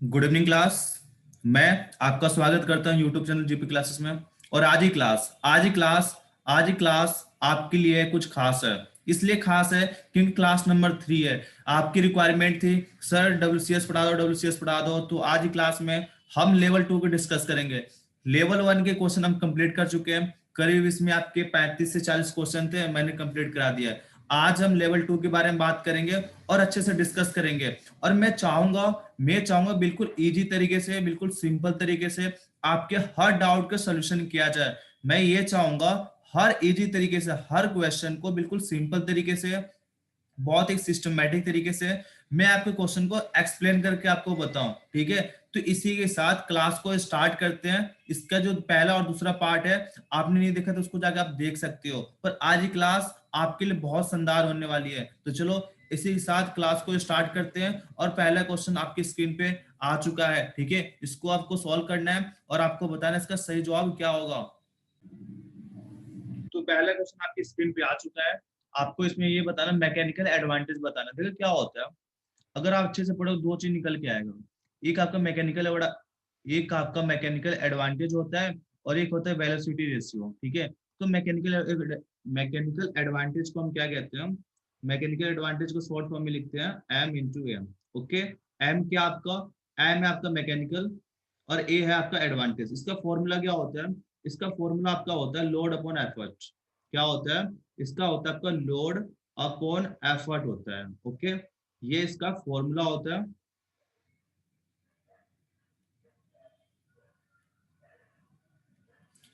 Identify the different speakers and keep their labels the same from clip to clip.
Speaker 1: Good evening class. मैं आपका स्वागत करता हूं यूट्यूब चैनल जीपी क्लासेस में। और आज ही क्लास आपके लिए कुछ खास है। इसलिए खास है क्योंकि क्लास नंबर 3 है। आपकी रिक्वायरमेंट थी सर डब्ल्यूसीएस पढ़ा दो, डब्ल्यूसीएस पढ़ा दो, तो आज ही क्लास में हम लेवल 2 को डिस्कस करेंगे। लेवल 1 के क्वेश्चन हम कंप्लीट कर चुके हैं। करीब इसमें आपके 35 से 40 क्वेश्चन थे, मैंने कंप्लीट करा दिया है। आज हम लेवल 2 के बारे में बात करेंगे और अच्छे से डिस्कस करेंगे। और मैं चाहूंगा बिल्कुल इजी तरीके से, बिल्कुल सिंपल तरीके से आपके हर डाउट का सोल्यूशन किया जाए। मैं ये चाहूंगा हर इजी तरीके से हर क्वेश्चन को बिल्कुल सिंपल तरीके से, बहुत एक सिस्टमेटिक तरीके से मैं आपके क्वेश्चन को एक्सप्लेन करके आपको बताऊं। ठीक है, तो इसी के साथ क्लास को स्टार्ट करते हैं। इसका जो पहला और दूसरा पार्ट है, आपने नहीं देखा तो उसको जाकर आप देख सकते हो। पर आज की क्लास आपके लिए बहुत शानदार होने वाली है। तो चलो इसी के साथ क्लास को स्टार्ट करते हैं। और पहला क्वेश्चन आपकी स्क्रीन पे आ चुका है। ठीक है, इसको आपको सॉल्व करना है और आपको बताना है इसका सही जवाब क्या होगा। तो पहला क्वेश्चन आपकी स्क्रीन पे आ चुका है। आपको इसमें ये बताना, मैकेनिकल एडवांटेज बताना। देखो क्या होता है, अगर आप अच्छे से पढ़ो दो चीज निकल के आएगा। एक आपका मैकेनिकल एक आपका मैकेनिकल एडवांटेज होता है और एक होता है वेलोसिटी रेशियो। ठीक है, तो मैकेनिकल एडवांटेज को हम क्या कहते हैं? मैकेनिकल एडवांटेज को शॉर्ट फॉर्म में लिखते हैं M into M. Okay, M क्या आपका, एम है आपका मैकेनिकल और ए है आपका एडवांटेज। इसका फॉर्मूला क्या होता है? इसका फॉर्मूला आपका होता है लोड अपॉन एफर्ट। क्या होता है? इसका होता है आपका लोड अपॉन एफर्ट होता है। ओके, ये इसका फॉर्मूला होता है।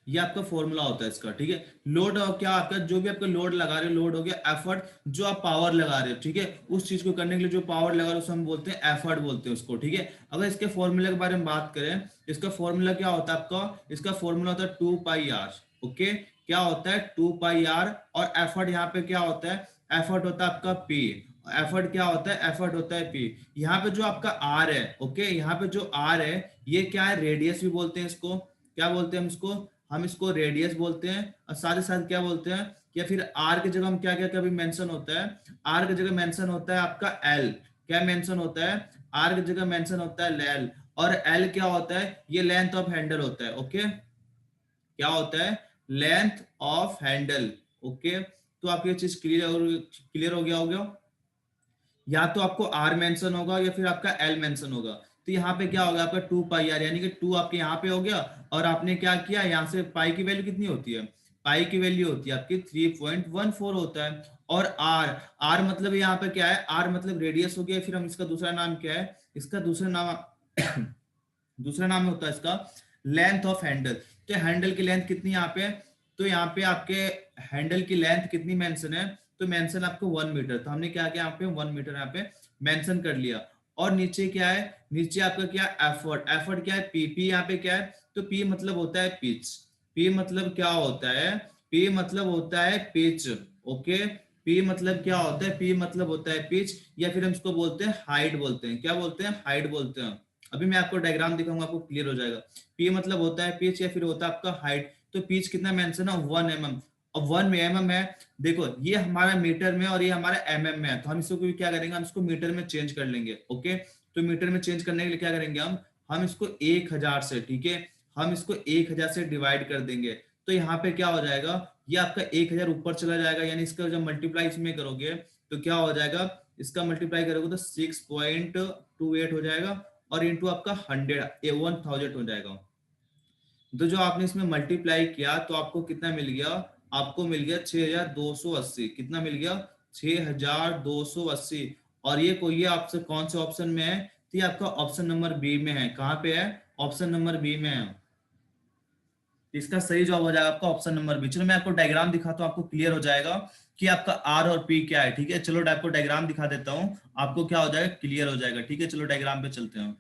Speaker 1: ये आपका फॉर्मूला होता है इसका। ठीक है, लोड क्या आपका, जो भी आपका लोड लगा रहे हो, लोड हो गया, एफर्ट जो आप पावर लगा रहे हो। ठीक है, उस चीज को करने के लिए जो पावर लगा रहे हो उसे हम बोलते हैं एफर्ट बोलते हैं उसको। ठीक है, अगर इसके फॉर्मूले के बारे में बात करें, इसका फॉर्मूला क्या होता है आपका? इसका फॉर्मूला होता है 2 पाई आर। ओके, क्या होता है? 2 पाई आर। और एफर्ट यहाँ पे क्या होता है? एफर्ट होता है आपका पी। एफर्ट क्या होता है? एफर्ट होता है पी। यहाँ पे जो आपका आर है, ओके, यहाँ पे जो आर है ये क्या है? रेडियस भी बोलते हैं इसको। क्या बोलते हैं हम इसको? हम इसको रेडियस बोलते हैं। और साथ ही साथ क्या बोलते हैं, या फिर आर की जगह हम क्या क्या कभी मेंशन होता है? आर की जगह मेंशन होता है आपका एल। क्या मेंशन होता है? आर की जगह मेंशन होता है एल। और एल क्या होता है? ये लेंथ ऑफ हैंडल होता है। ओके, क्या होता है? Length of Henle. ओके, तो आपकी चीज क्लियर हो गया। या तो आपको आर मेंशन होगा या फिर आपका एल मेंशन होगा। तो यहाँ पे क्या होगा आपका 2 पाई आर, यानी कि 2 आपके यहाँ पे हो गया। और आपने क्या किया, यहाँ से पाई की वैल्यू कितनी होती है? पाई की वैल्यू होती है आपकी 3.14 होता है। और आर, आर मतलब यहाँ पे क्या है? आर मतलब रेडियस हो गया। फिर हम इसका दूसरा नाम क्या है? इसका दूसरा नाम दूसरा नाम होता है इसका लेंथ ऑफ हैंडल। तो हैंडल की लेंथ कितनी यहाँ पे? तो यहाँ पे आपके हैंडल की लेंथ कितनी मेंशन है? तो मेंशन आपको 1 मीटर। तो हमने क्या किया, यहाँ पे 1 मीटर यहाँ पे मेंशन कर लिया। और नीचे क्या है? नीचे आपका क्या? एफर्ट। एफर्ट क्या है? पी। पी यहाँ पे क्या है? तो पी मतलब होता है पिच। पी मतलब क्या होता है? पी मतलब होता है पिच। ओके, पी मतलब क्या होता है? पी मतलब होता है पिच, या फिर हम इसको बोलते हैं हाइट बोलते हैं। क्या बोलते हैं? हाइट बोलते हैं। अभी मैं आपको डायग्राम दिखाऊंगा, आपको क्लियर हो जाएगा। पी मतलब होता है पिच या फिर होता है आपका हाइट। तो पिच कितना मेंशन है? 1 mm। और 1 mm है। देखो ये हमारा मीटर में और ये हमारा mm में है, तो हम इसको क्या करेंगे? हम इसको मीटर में चेंज कर लेंगे। ओके, तो मीटर में चेंज करने के लिए क्या करेंगे हम इसको 1000 से, ठीक है, हम इसको 1000 से डिवाइड कर देंगे। तो यहाँ पे क्या हो जाएगा? ये आपका 1000 ऊपर चला जाएगा, यानी इसका जब मल्टीप्लाई इसमें करोगे तो क्या हो जाएगा? इसका मल्टीप्लाई करोगे तो 6.28 हो जाएगा। और इंटू आपका 1000 हो जाएगा। तो जो आपने इसमें मल्टीप्लाई किया तो आपको कितना मिल गया? आपको मिल गया 6280। कितना मिल गया? 6280। और ये कोई, ये आपसे कौन से ऑप्शन में है? तो ये आपका ऑप्शन नंबर बी में है। कहाँ पे है? ऑप्शन नंबर बी में है। इसका सही जवाब हो जाएगा आपका ऑप्शन नंबर बी। चलो मैं आपको डायग्राम दिखाता हूँ, आपको क्लियर हो जाएगा कि आपका आर और पी क्या है। ठीक है, चलो आपको डायग्राम दिखा देता हूँ, आपको क्या हो जाएगा? क्लियर हो जाएगा। ठीक है, चलो डायग्राम पे चलते हैं।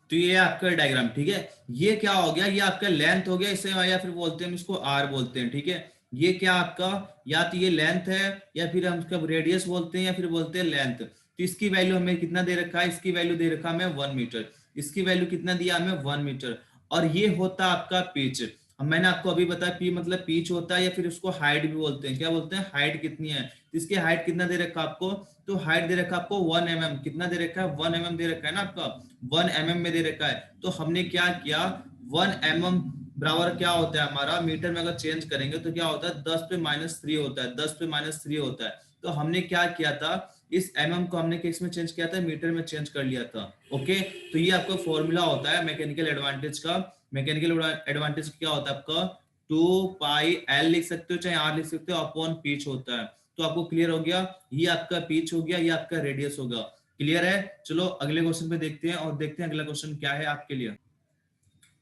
Speaker 1: तो ये आपका डायग्राम। ठीक है, ये क्या हो गया? ये आपका लेंथ हो गया इसे, या फिर बोलते हैं हम इसको आर बोलते हैं। ठीक है, ये क्या आपका, या तो ये लेंथ है या फिर हम इसका रेडियस बोलते हैं या फिर बोलते हैं लेंथ। तो इसकी वैल्यू हमें कितना दे रखा है? इसकी वैल्यू दे रखा हमें 1 मीटर। इसकी वैल्यू कितना दिया हमें? 1 मीटर। और ये होता आपका पिच। अब मैंने आपको अभी बताया पी मतलब पिच होता है, या फिर उसको हाइट भी बोलते हैं। क्या बोलते हैं? हाइट कितनी है। तो इसकी हाइट कितना दे रखा आपको, तो हाइट दे रखा आपको 1 mm। कितना दे रखा है? 1 mm दे रखा है ना आपका, 1 mm में दे रखा है। तो हमने क्या किया, 1 mm बराबर क्या होता है हमारा, मीटर में अगर चेंज करेंगे तो क्या होता है, 10⁻³ होता है, 10⁻³ होता है। तो हमने क्या किया था, इस mm को हमने किस में चेंज किया था, मीटर में चेंज कर लिया था। ओके, तो ये आपका फॉर्मूला होता है मैकेनिकल एडवांटेज का। मैकेनिकल एडवांटेज क्या होता है आपका, 2πl लिख सकते हो, चाहे r लिख सकते हो, अपॉन पिच होता है। तो आपको क्लियर हो गया, ये आपका पिच हो गया, ये आपका रेडियस होगा। क्लियर है? चलो अगले क्वेश्चन पे देखते हैं, और देखते हैं अगला क्वेश्चन क्या है आपके लिए।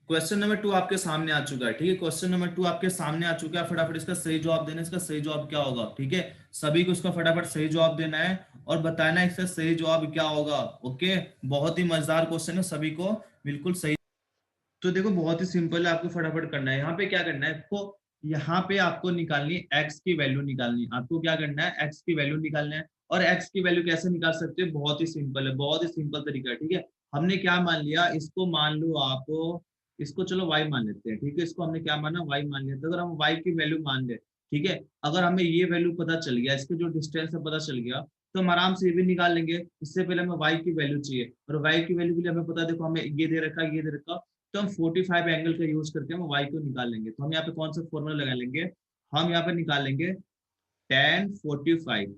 Speaker 1: क्वेश्चन नंबर 2 आपके सामने आ चुका है। ठीक है, क्वेश्चन नंबर 2 आपके सामने आ चुका है। फटाफट इसका सही जवाब देना है। इसका सही जवाब क्या होगा? ठीक है, सभी को इसका फटाफट सही जवाब देना है और बताना है इसका सही जवाब क्या होगा। ओके, बहुत ही मजेदार क्वेश्चन है, सभी को बिल्कुल सही। तो देखो बहुत ही सिंपल है, आपको फटाफट करना है। यहाँ पे क्या करना है आपको, यहाँ पे आपको निकालनी है एक्स की वैल्यू निकालनी है। आपको क्या करना है, एक्स की वैल्यू निकालना है। और एक्स की वैल्यू कैसे निकाल सकते हैं, बहुत ही सिंपल है, बहुत ही सिंपल तरीका है। ठीक है, हमने क्या मान लिया, इसको मान लो आप, इसको चलो y मान लेते हैं। ठीक है, इसको हमने क्या माना, y मान लिया। तो अगर हम y की वैल्यू मान ले, ठीक है, अगर हमें ये वैल्यू पता चल गया, इसके जो डिस्टेंस है पता चल गया, तो हम आराम से ये भी निकाल लेंगे। इससे पहले हमें y की वैल्यू चाहिए, और y की वैल्यू के लिए हमें पता, देखो हमें ये दे रखा, ये दे रखा, तो हम 45 एंगल का यूज करके हम y को निकाल लेंगे। तो हम यहाँ पे कौन सा फॉर्मूला लगा लेंगे, हम यहाँ पे निकाल लेंगे tan 45।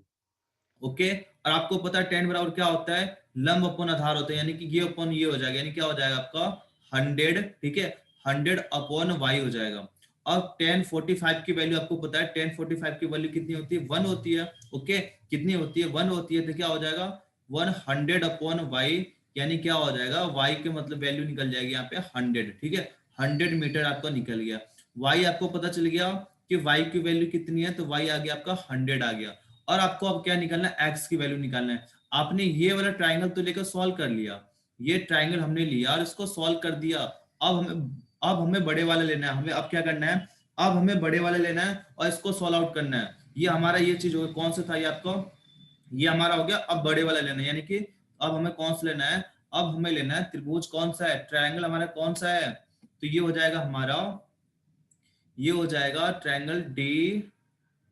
Speaker 1: ओके, और आपको पता है tan बराबर क्या होता है, लंब अपन आधार होता है, यानी कि ये अपन ये हो जाएगा, यानी क्या हो जाएगा आपका 100। ठीक है, 100/y हो जाएगा। और tan 45 की वैल्यू आपको पता है, tan 45 की वैल्यू कितनी होती है, 1 होती है। ओके, कितनी होती है, 1 होती है। तो क्या हो जाएगा 100/y, यानी क्या हो जाएगा, y के मतलब वैल्यू निकल जाएगी यहाँ पे 100। ठीक है, 100 मीटर आपका निकल गया। y आपको पता चल गया कि y की वैल्यू कितनी है, तो y आ गया आपका 100 आ गया। और आपको अब क्या निकालना है, x की वैल्यू निकालना है। आपने ये वाला ट्राइंगल तो लेकर सॉल्व कर लिया, ये ट्राइंगल हमने लिया और इसको सॉल्व कर दिया। अब हमें बड़े वाला लेना है। हमें अब क्या करना है, अब हमें बड़े वाला लेना है और इसको सॉल्व आउट करना है। ये हमारा ये चीज हो गया, कौन सा था ये आपको, ये हमारा हो गया। अब बड़े वाला लेना है, यानी कि अब हमें कौन सा लेना है, अब हमें लेना है त्रिभुज कौन सा है, ट्राइंगल हमारा कौन सा है, तो ये हो जाएगा हमारा, ये हो जाएगा ट्राइंगल डी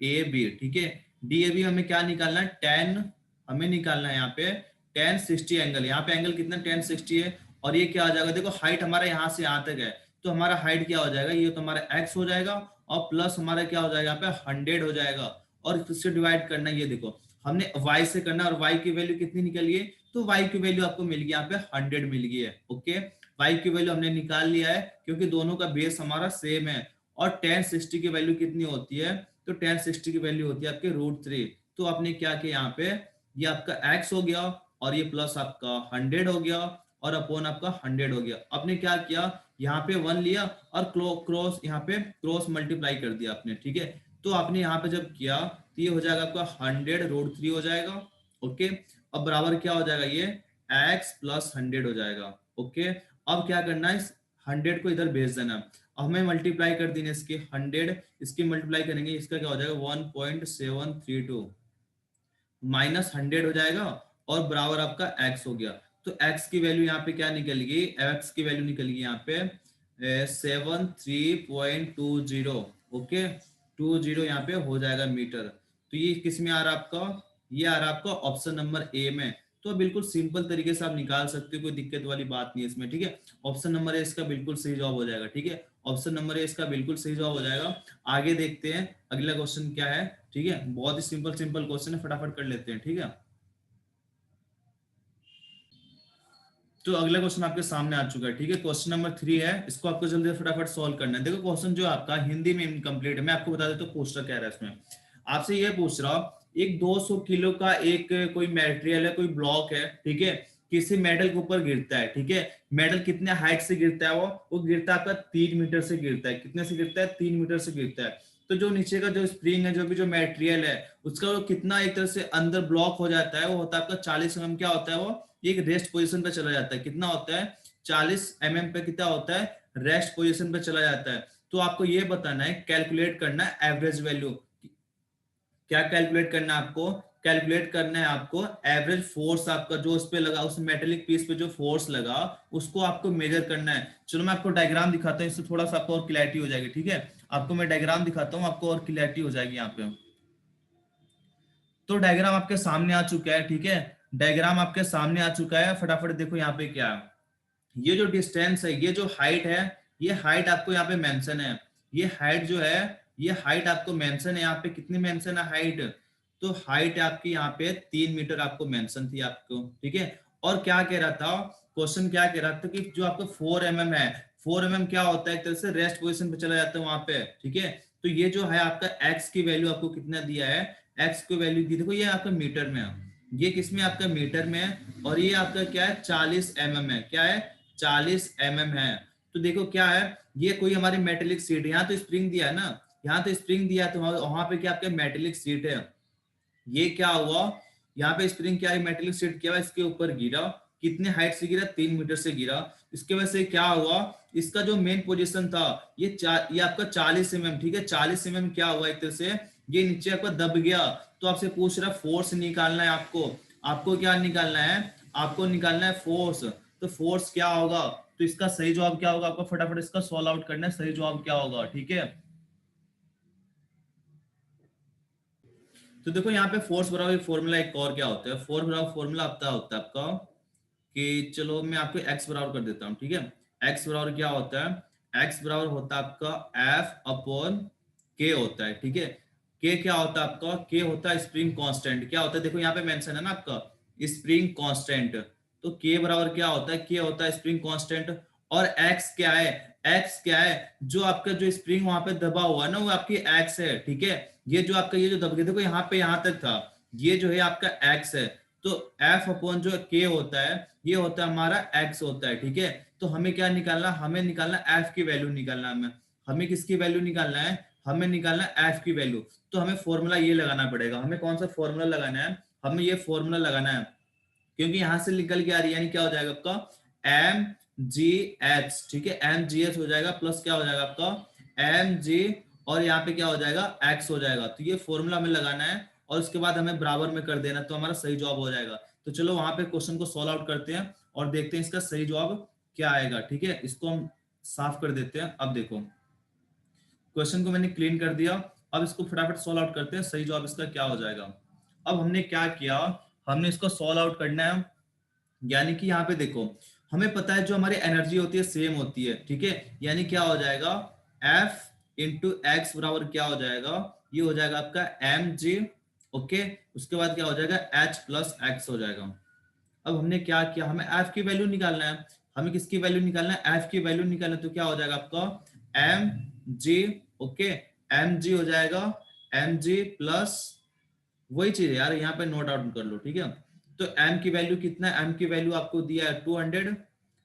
Speaker 1: ए बी। ठीक है, डी ए बी हमें क्या निकालना है, टेन, हमें निकालना है यहाँ पे टेन 60 एंगल। यहाँ पे एंगल कितना, 1060 है। और ये क्या आ जाएगा, देखो हाइट हमारा यहाँ से यहाँ तक है, तो हमारा हाइट क्या हो जाएगा, ये तो हमारा एक्स हो जाएगा, और प्लस हमारा क्या हो जाएगा यहाँ पे 100 हो जाएगा। और इससे डिवाइड करना है, ये देखो हमने y से करना, और y की वैल्यू कितनी निकली है, तो y की वैल्यू आपको मिल गई यहाँ पे 100 मिल गई है। ओके, y की वैल्यू हमने निकाल लिया है, क्योंकि दोनों का बेस हमारा सेम है। और 1060 की वैल्यू कितनी होती है, तो 1060 की वैल्यू होती है आपके √3। तो आपने क्या किया यहाँ पे, ये आपका x हो गया, और ये प्लस आपका 100 हो गया, और अपॉन आपका 100 हो गया। आपने क्या किया, यहाँ पे 1 लिया और क्रॉस, यहाँ पे क्रॉस मल्टीप्लाई कर दिया आपने। ठीक है, तो आपने यहाँ पे जब किया तो ये हो जाएगा आपका 100√3 हो जाएगा। ओके, अब बराबर क्या हो जाएगा, ये x प्लस 100 हो जाएगा। ओके, अब क्या करना है, इस 100 को इधर भेज देना। अब हमें मल्टीप्लाई कर देना, इसके 100 इसकी मल्टीप्लाई करेंगे, इसका क्या हो जाएगा 1.732 माइनस 100 हो जाएगा, और बराबर आपका x हो गया। तो x की वैल्यू यहाँ पे क्या निकल गई, x की वैल्यू निकल गई यहाँ पे 73.20। ओके, 20 यहाँ पे हो जाएगा मीटर। तो ये किस में आ रहा है आपका, ये आ रहा है आपका ऑप्शन नंबर ए में। तो बिल्कुल सिंपल तरीके से आप निकाल सकते हो, कोई दिक्कत वाली बात नहीं है इसमें। ठीक है, ऑप्शन नंबर ए इसका बिल्कुल सही जवाब हो जाएगा। ठीक है, ऑप्शन नंबर ए इसका बिल्कुल सही जवाब हो जाएगा। आगे देखते हैं अगला क्वेश्चन क्या है। ठीक है, बहुत ही सिंपल सिंपल क्वेश्चन है, फटाफट कर लेते हैं। ठीक है, तो अगला क्वेश्चन आपके सामने आ चुका है। ठीक है, क्वेश्चन नंबर 3 है, इसको आपको जल्दी फटाफट सॉल्व करना है। देखो क्वेश्चन जो आपका हिंदी में इनकम्प्लीट है, मैं आपको बता देता हूँ पूछ क्या रहा है इसमें। आपसे ये पूछ रहा, एक 200 किलो का एक कोई मटेरियल है, कोई ब्लॉक है, ठीक है, किसी मेटल के ऊपर गिरता है। ठीक है, मेटल कितने हाइट से गिरता है, वो गिरता है आपका 3 मीटर से गिरता है। कितने से गिरता है, 3 मीटर से गिरता है। तो जो नीचे का जो स्प्रिंग है, जो भी जो मटेरियल है, उसका वो कितना एक तरह से अंदर ब्लॉक हो जाता है, वो होता है आपका 40 mm। क्या होता है वो, एक रेस्ट पोजीशन पे चला जाता है। कितना होता है, 40 mm पे कितना होता है, रेस्ट पोजीशन पे चला जाता है। तो आपको ये बताना है, कैलकुलेट करना है एवरेज वैल्यू। क्या कैलकुलेट करना है आपको, कैलकुलेट करना है आपको एवरेज फोर्स आपका जो उस पे लगा, उस मेटेलिक पीस पे जो फोर्स लगा उसको आपको मेजर करना है। चलो मैं आपको डायग्राम दिखाता हूँ, इससे थोड़ा सा आपको और क्लैरिटी हो जाएगी, ठीक है। आपको मैं डायग्राम दिखाता हूँ, आपको और क्लैरिटी हो जाएगी यहाँ पे। तो डायग्राम आपके सामने आ चुका है, ठीक है। डायग्राम आपके सामने आ चुका है, फटाफट देखो यहाँ पे क्या है। ये जो डिस्टेंस है, ये जो हाइट है, ये हाइट आपको यहाँ पे मेंशन है। ये हाइट जो है, ये हाइट आपको मेंशन है यहाँ पे। कितनी मेंशन है हाइट? तो हाइट आपकी यहाँ पे 3 मीटर आपको मेंशन थी आपको, ठीक है। और क्या कह रहा था क्वेश्चन, क्या कह रहा था कि जो आपको 4 mm है, 4 mm क्या होता है, एक तरह से रेस्ट पोजिशन पे चला जाता है वहां पे, ठीक है। तो ये जो है आपका एक्स की वैल्यू आपको कितना दिया है, एक्स की वैल्यू दी, देखो ये आपका मीटर में है, ये किसमें आपका मीटर में है, और ये आपका क्या है 40 mm है, क्या है 40 mm है। तो देखो क्या है, ये कोई हमारी मेटेलिक सीट है, यहाँ तो स्प्रिंग दिया है ना, यहाँ तो स्प्रिंग दिया है, तो वहां पे क्या आपका मेटेलिक सीट है। ये क्या हुआ, यहाँ पे स्प्रिंग क्या है, मेटेलिक सीट क्या है, इसके ऊपर गिरा, कितने हाइट से गिरा, 3 मीटर से गिरा। इसके वजह से क्या हुआ, इसका जो मेन पोजीशन था ये आपका 40 mm, ठीक है। 40 mm क्या हुआ, एक तरह से ये नीचे आपका दब गया। तो आपसे पूछ रहा फोर्स निकालना है आपको, आपको क्या निकालना है, आपको निकालना है फोर्स। तो फोर्स क्या होगा, तो इसका सही जवाब क्या होगा, आपको फटाफट इसका सॉल्व आउट करना है, सही जवाब क्या होगा, ठीक है। तो देखो यहाँ पे फोर्स बराबर फॉर्मूला एक और क्या होता है, फोर्स बराबर फॉर्मूला होता है आपका कि चलो मैं आपको एक्स बराबर कर देता हूँ, ठीक है। एक्स बराबर क्या होता है, एक्स बराबर होता है आपका एफ अपॉन के होता है, ठीक है। के क्या होता है आपका, के होता है स्प्रिंग कांस्टेंट, क्या होता है देखो यहाँ पे मेंशन है ना आपका स्प्रिंग कांस्टेंट। तो के बराबर क्या होता है, के होता है स्प्रिंग कांस्टेंट। और एक्स क्या है, एक्स क्या है, जो आपका जो स्प्रिंग वहां पे दबा हुआ है ना वो आपकी एक्स है, ठीक है। ये जो आपका ये जो दब गया देखो यहाँ पे यहाँ तक था, ये जो है आपका एक्स है। तो एफ अपॉन जो के होता है ये होता है हमारा एक्स होता है, ठीक है। तो हमें क्या निकालना, हमें निकालना एफ की वैल्यू निकालना, हमें किसकी वैल्यू निकालना है, हमें निकालना एफ की वैल्यू। तो हमें फॉर्मूला ये लगाना पड़ेगा, हमें कौन सा फॉर्मूला लगाना है, हमें ये फॉर्मूला लगाना है, क्योंकि यहां से निकल के आ रही है, यानी क्या हो जाएगा आपका एम जी एच, ठीक है। एम जी एच हो जाएगा प्लस क्या हो जाएगा आपका एम जी, और यहाँ पे क्या हो जाएगा एक्स हो जाएगा। तो ये फॉर्मूला हमें लगाना है और उसके बाद हमें बराबर में कर देना, तो हमारा सही जवाब हो जाएगा। तो चलो वहां पे क्वेश्चन को सॉल्व आउट करते हैं और देखते हैं इसका सही जवाब क्या आएगा, ठीक है। इसको हम साफ कर देते हैं। अब देखो क्वेश्चन को मैंने क्लीन कर दिया, अब इसको फटाफट सॉल्व आउट करते हैं, सही जवाब इसका क्या हो जाएगा। अब हमने क्या किया, हमने इसको सॉल्व आउट करना है, यानी कि यहाँ पे देखो हमें पता है जो हमारी एनर्जी होती है सेम होती है, ठीक है। यानी क्या हो जाएगा F इंटू एक्स बराबर क्या हो जाएगा, ये हो जाएगा आपका एम जी, ओके। उसके बाद क्या हो जाएगा H प्लस एक्स हो जाएगा। अब हमने क्या किया, हमें F की वैल्यू निकालना है, हमें किसकी वैल्यू निकालना है, F की वैल्यू निकालना है। तो क्या हो जाएगा आपका M G, okay, M G हो जाएगा एम जी प्लस वही चीज है यार, यहाँ पे नोट आउट कर लो, ठीक है। तो m की वैल्यू कितना है, m की वैल्यू आपको दिया है 200,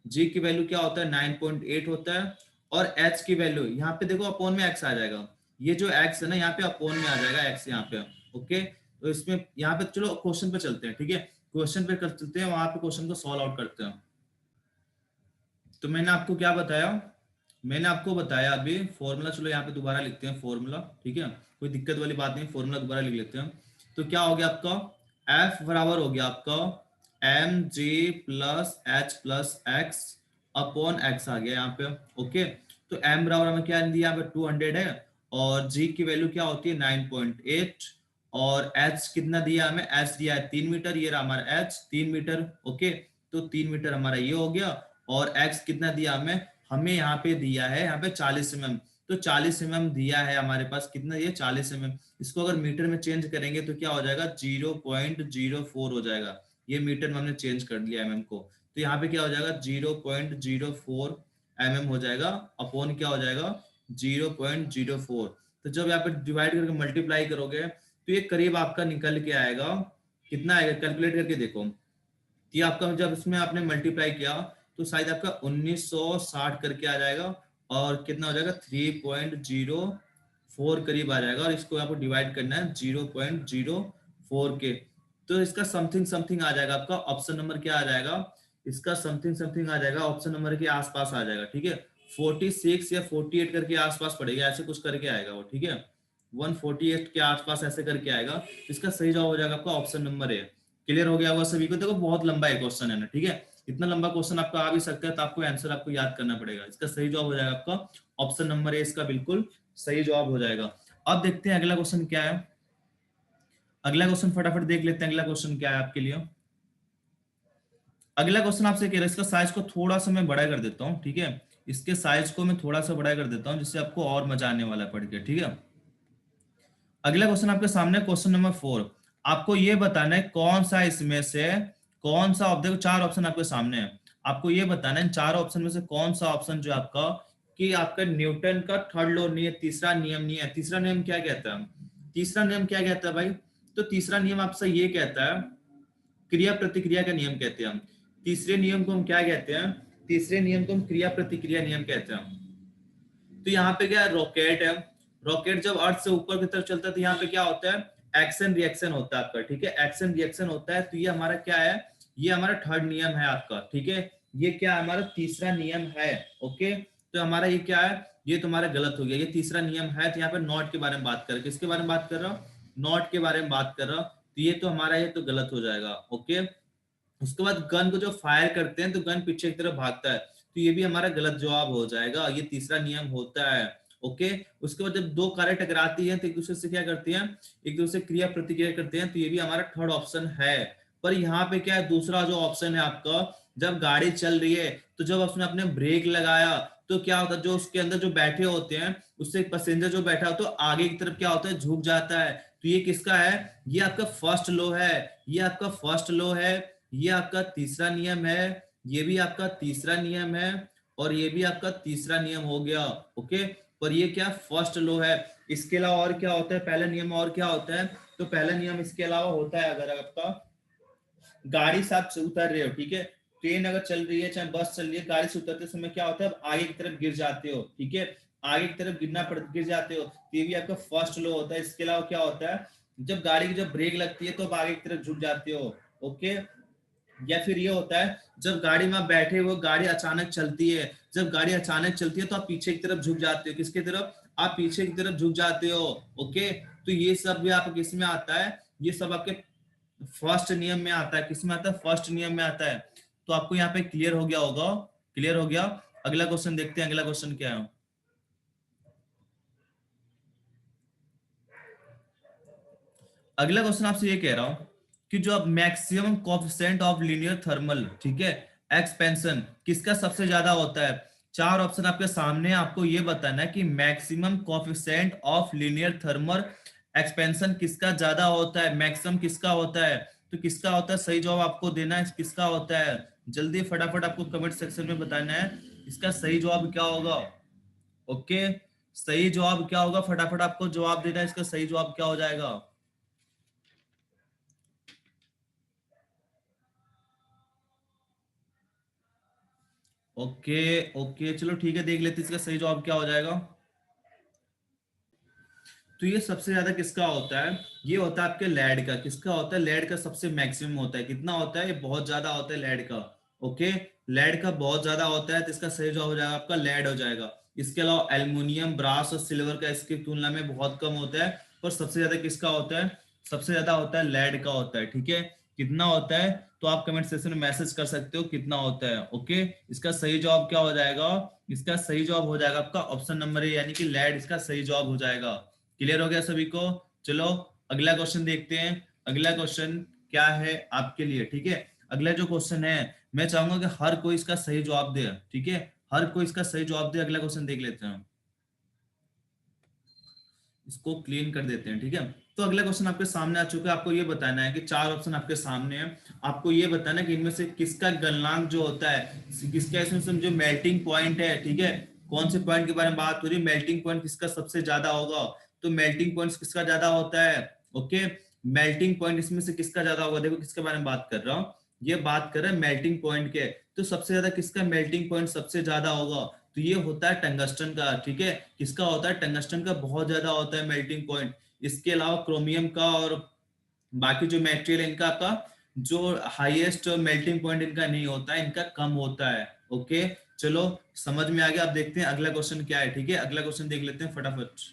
Speaker 1: g की वैल्यू क्या होता है 9.8 होता है, और h की वैल्यू यहाँ पे देखो अपोन में x आ जाएगा, ये जो x है ना यहाँ पे अपोन में आ जाएगा x यहाँ पे, ओके। तो इसमें यहाँ पे चलो क्वेश्चन पे चलते हैं, ठीक है। क्वेश्चन पे कर चलते हैं, वहां पे क्वेश्चन को सॉल्व आउट करते हैं। तो मैंने आपको क्या बताया, मैंने आपको बताया अभी फॉर्मूला, चलो यहाँ पे दोबारा लिखते हैं फॉर्मूला, ठीक है। कोई दिक्कत वाली बात नहीं, फॉर्मूला दोबारा लिख लेते हैं। तो क्या हो गया आपका F बराबर हो गया आपका M G plus H plus X upon X आ गया यहाँ पे, ओके। तो M बराबर हमें क्या दिया, यहाँ पे 200 है, और G की वैल्यू क्या होती है 9.8, और H कितना दिया हमें, H दिया है 3 मीटर, ये रहा हमारा H 3 मीटर, ओके। तो 3 मीटर हमारा ये हो गया, और X कितना दिया हमें, हमें यहाँ पे दिया है यहाँ पे 40 mm। तो 40 mm दिया है हमारे पास, कितना ये 40 mm। इसको अगर मीटर में चेंज करेंगे तो क्या हो जाएगा 0.04 हो जाएगा, ये मीटर में हमने चेंज कर लिया mm को। तो यहाँ पे क्या हो जाएगा 0.04 mm हो जाएगा, अपॉन क्या हो जाएगा 0.04। तो जब यहाँ पे डिवाइड करके मल्टीप्लाई करोगे तो ये करीब आपका निकल के आएगा, कितना आएगा कैलकुलेट करके देखो। ये आपका जब इसमें आपने मल्टीप्लाई किया तो शायद आपका 1960 करके आ जाएगा, और कितना हो जाएगा 3.04 करीब आ जाएगा, और इसको आपको डिवाइड करना है 0.04 के। तो इसका समथिंग समथिंग आ जाएगा, आपका ऑप्शन नंबर क्या आ जाएगा, इसका समथिंग समथिंग आ जाएगा, ऑप्शन नंबर के आसपास आ जाएगा, ठीक है। 46 या 48 करके आसपास पड़ेगा, ऐसे कुछ करके आएगा वो, ठीक है। 148 के आसपास ऐसे करके आएगा। इसका सही जवाब हो जाएगा आपका ऑप्शन नंबर ए। क्लियर हो गया होगा सभी को? देखो बहुत लंबा है क्वेश्चन है ना, ठीक है, इतना लंबा क्वेश्चन आपका आ भी सकता है, तो आपको आंसर आपको याद करना पड़ेगा। इसका सही जवाब हो जाएगा आपका ऑप्शन नंबर ए, इसका बिल्कुल सही जवाब हो जाएगा। अब देखते हैं अगला क्वेश्चन क्या है। अगला क्वेश्चन फटाफट देख लेते हैं, अगला क्वेश्चन क्या है आपके लिए। अगला क्वेश्चन आपसे कह रहा है, इसका साइज को थोड़ा सा मैं बड़ा कर देता हूँ, ठीक है, इसके साइज को मैं थोड़ा सा बड़ा कर देता हूँ, जिससे आपको और मजा आने वाला है पढ़ के, ठीक है। अगला क्वेश्चन आपके सामने, क्वेश्चन नंबर 4। आपको ये बताना है कौन सा इसमें से, कौन सा देखो चार ऑप्शन आपके सामने है, आपको ये बताना है चार ऑप्शन में से कौन सा ऑप्शन जो आपका, कि आपका न्यूटन का थर्ड लॉ नहीं है, तीसरा नियम नहीं है। तीसरा नियम क्या कहता है? तीसरा नियम क्या कहता है भाई? तो तीसरा नियम आपसे ये कहता है, क्रिया प्रतिक्रिया का नियम कहते हैं हम। तीसरे नियम को हम क्या कहते हैं? तीसरे नियम को हम क्रिया प्रतिक्रिया नियम कहते हैं। तो यहाँ पे क्या है, रॉकेट है, रॉकेट जब अर्थ से ऊपर की तरफ चलता है तो यहाँ पे क्या होता है, एक्शन रिएक्शन होता है आपका, ठीक है, एक्शन रिएक्शन होता है। तो ये हमारा क्या है, ये हमारा थर्ड नियम है आपका, ठीक है, ये क्या है, हमारा तीसरा नियम है। ओके, तो हमारा ये क्या है, ये तुम्हारा गलत हो गया, ये तीसरा नियम है। तो यहाँ पे नॉट के बारे में बात कर रहे, किसके बारे में बात कर रहा हूँ, नॉट के बारे में बात कर रहा हूँ। तो ये तो हमारा, ये तो गलत हो जाएगा। ओके, उसके बाद गन को जो फायर करते हैं तो गन पीछे की तरफ भागता है, तो ये भी हमारा गलत जवाब हो जाएगा, ये तीसरा नियम होता है। ओके, उसके बाद जब दो कारें टकराती हैं तो एक दूसरे से क्या करती हैं, एक दूसरे से क्रिया प्रतिक्रिया करते हैं, तो ये भी हमारा थर्ड ऑप्शन है। पर यहाँ पे क्या है, दूसरा जो ऑप्शन है आपका, जब गाड़ी चल रही है तो जब उसने अपने ब्रेक लगाया तो क्या होता है, जो उसके अंदर जो बैठे होते हैं, उससे पैसेंजर जो बैठा होता है तो आगे की तरफ क्या होता है, झुक जाता है। तो ये किसका है, ये आपका फर्स्ट लॉ है, ये आपका फर्स्ट लॉ है, ये आपका तीसरा नियम है, ये भी आपका तीसरा नियम है, और ये भी आपका तीसरा नियम हो गया। ओके, पर ये क्या फर्स्ट लॉ है। इसके अलावा और क्या होता है, पहला नियम और क्या होता है, तो पहला नियम इसके अलावा होता है, अगर आपका गाड़ी से आप उतर रहे हो, ठीक है, ट्रेन अगर चल रही है, चाहे बस चल रही है, गाड़ी से उतरते समय क्या होता है, आप आगे की तरफ गिर जाते हो, ठीक है, आगे की तरफ गिर जाते हो, तो ये भी आपका फर्स्ट लॉ होता है। इसके अलावा क्या होता है, जब गाड़ी की जब ब्रेक लगती है तो आप आगे की तरफ झुक जाते हो। ओके, या फिर ये होता है, जब गाड़ी में आप बैठे हो, गाड़ी अचानक चलती है, जब गाड़ी अचानक चलती है तो आप पीछे की तरफ झुक जाते हो, किसकी तरफ, आप पीछे की तरफ झुक जाते हो। ओके, तो ये सब भी आपको किस में आता है, ये सब आपके फर्स्ट नियम में आता है, किस में आता है, फर्स्ट नियम में आता है। तो आपको यहाँ पे क्लियर हो गया होगा, क्लियर हो गया। अगला क्वेश्चन देखते हैं, अगला क्वेश्चन क्या है। अगला क्वेश्चन आपसे ये कह रहा हूं कि जो अब maximum coefficient of linear thermal, ठीक है, एक्सपेंशन किसका सबसे ज्यादा होता है। चार ऑप्शन आपके सामने, आपको ये बताना है कि maximum coefficient of linear thermal expansion किसका ज्यादा होता है, मैक्सिमम किसका होता है। तो किसका होता है, सही जवाब आपको देना है, किसका होता है, जल्दी फटाफट आपको कमेंट सेक्शन में बताना है इसका सही जवाब क्या होगा। ओके, सही जवाब क्या होगा, फटाफट आपको जवाब देना है, इसका सही जवाब क्या हो जाएगा। ओके, ओके चलो ठीक है, देख लेते हैं इसका सही जवाब क्या हो जाएगा। तो ये सबसे ज्यादा किसका होता है, ये होता है आपके लेड का। किसका होता है, लेड का सबसे मैक्सिमम होता है। कितना होता है, ये बहुत ज्यादा होता है लेड का। ओके, लेड का बहुत ज्यादा होता है, तो इसका सही जवाब हो जाएगा आपका लेड हो जाएगा। इसके अलावा एल्युमिनियम, ब्रास और सिल्वर का इसकी तुलना में बहुत कम होता है, पर सबसे ज्यादा किसका होता है, सबसे ज्यादा होता है लेड का होता है। ठीक है, कितना होता है, तो आप कमेंट सेक्शन में मैसेज कर सकते हो कितना होता है। ओके, इसका सही जवाब क्या हो जाएगा, इसका सही जवाब हो जाएगा आपका ऑप्शन नंबर ए, यानी कि लेड इसका सही जवाब हो जाएगा। क्लियर हो गया सभी को? चलो अगला क्वेश्चन देखते हैं। अगला क्वेश्चन क्या है आपके लिए, ठीक है, अगला जो क्वेश्चन है, मैं चाहूंगा कि हर कोई इसका सही जवाब दे, ठीक है, हर कोई इसका सही जवाब दे। अगला क्वेश्चन देख लेते हैं, इसको क्लीन कर देते हैं, ठीक है। तो अगला क्वेश्चन आपके सामने आ चुका है, आपको ये बताना है कि चार ऑप्शन आपके सामने है, आपको ये बताना है कि इनमें से किसका गलनांक जो होता है, किसका इसमें जो मेल्टिंग पॉइंट है, ठीक है, कौन से पॉइंट के बारे में बात हो रही है, मेल्टिंग पॉइंट किसका सबसे ज्यादा होगा। तो मेल्टिंग पॉइंट किसका ज्यादा होता है, ओके, मेल्टिंग पॉइंट इसमें से किसका ज्यादा होगा। देखो किसके बारे में बात कर रहा हूँ, ये बात कर रहे हैं मेल्टिंग पॉइंट के, तो सबसे ज्यादा किसका मेल्टिंग पॉइंट सबसे ज्यादा होगा, तो ये होता है टंगस्टन का। ठीक है, किसका होता है, टंगस्टन का बहुत ज्यादा होता है मेल्टिंग पॉइंट। इसके अलावा क्रोमियम का और बाकी जो मेटेरियल इनका का जो हाईएस्ट मेल्टिंग पॉइंट इनका नहीं होता है, इनका कम होता है। ओके, चलो समझ में आ गया। अब देखते हैं अगला क्वेश्चन क्या है, ठीक है, अगला क्वेश्चन देख लेते हैं फटाफट।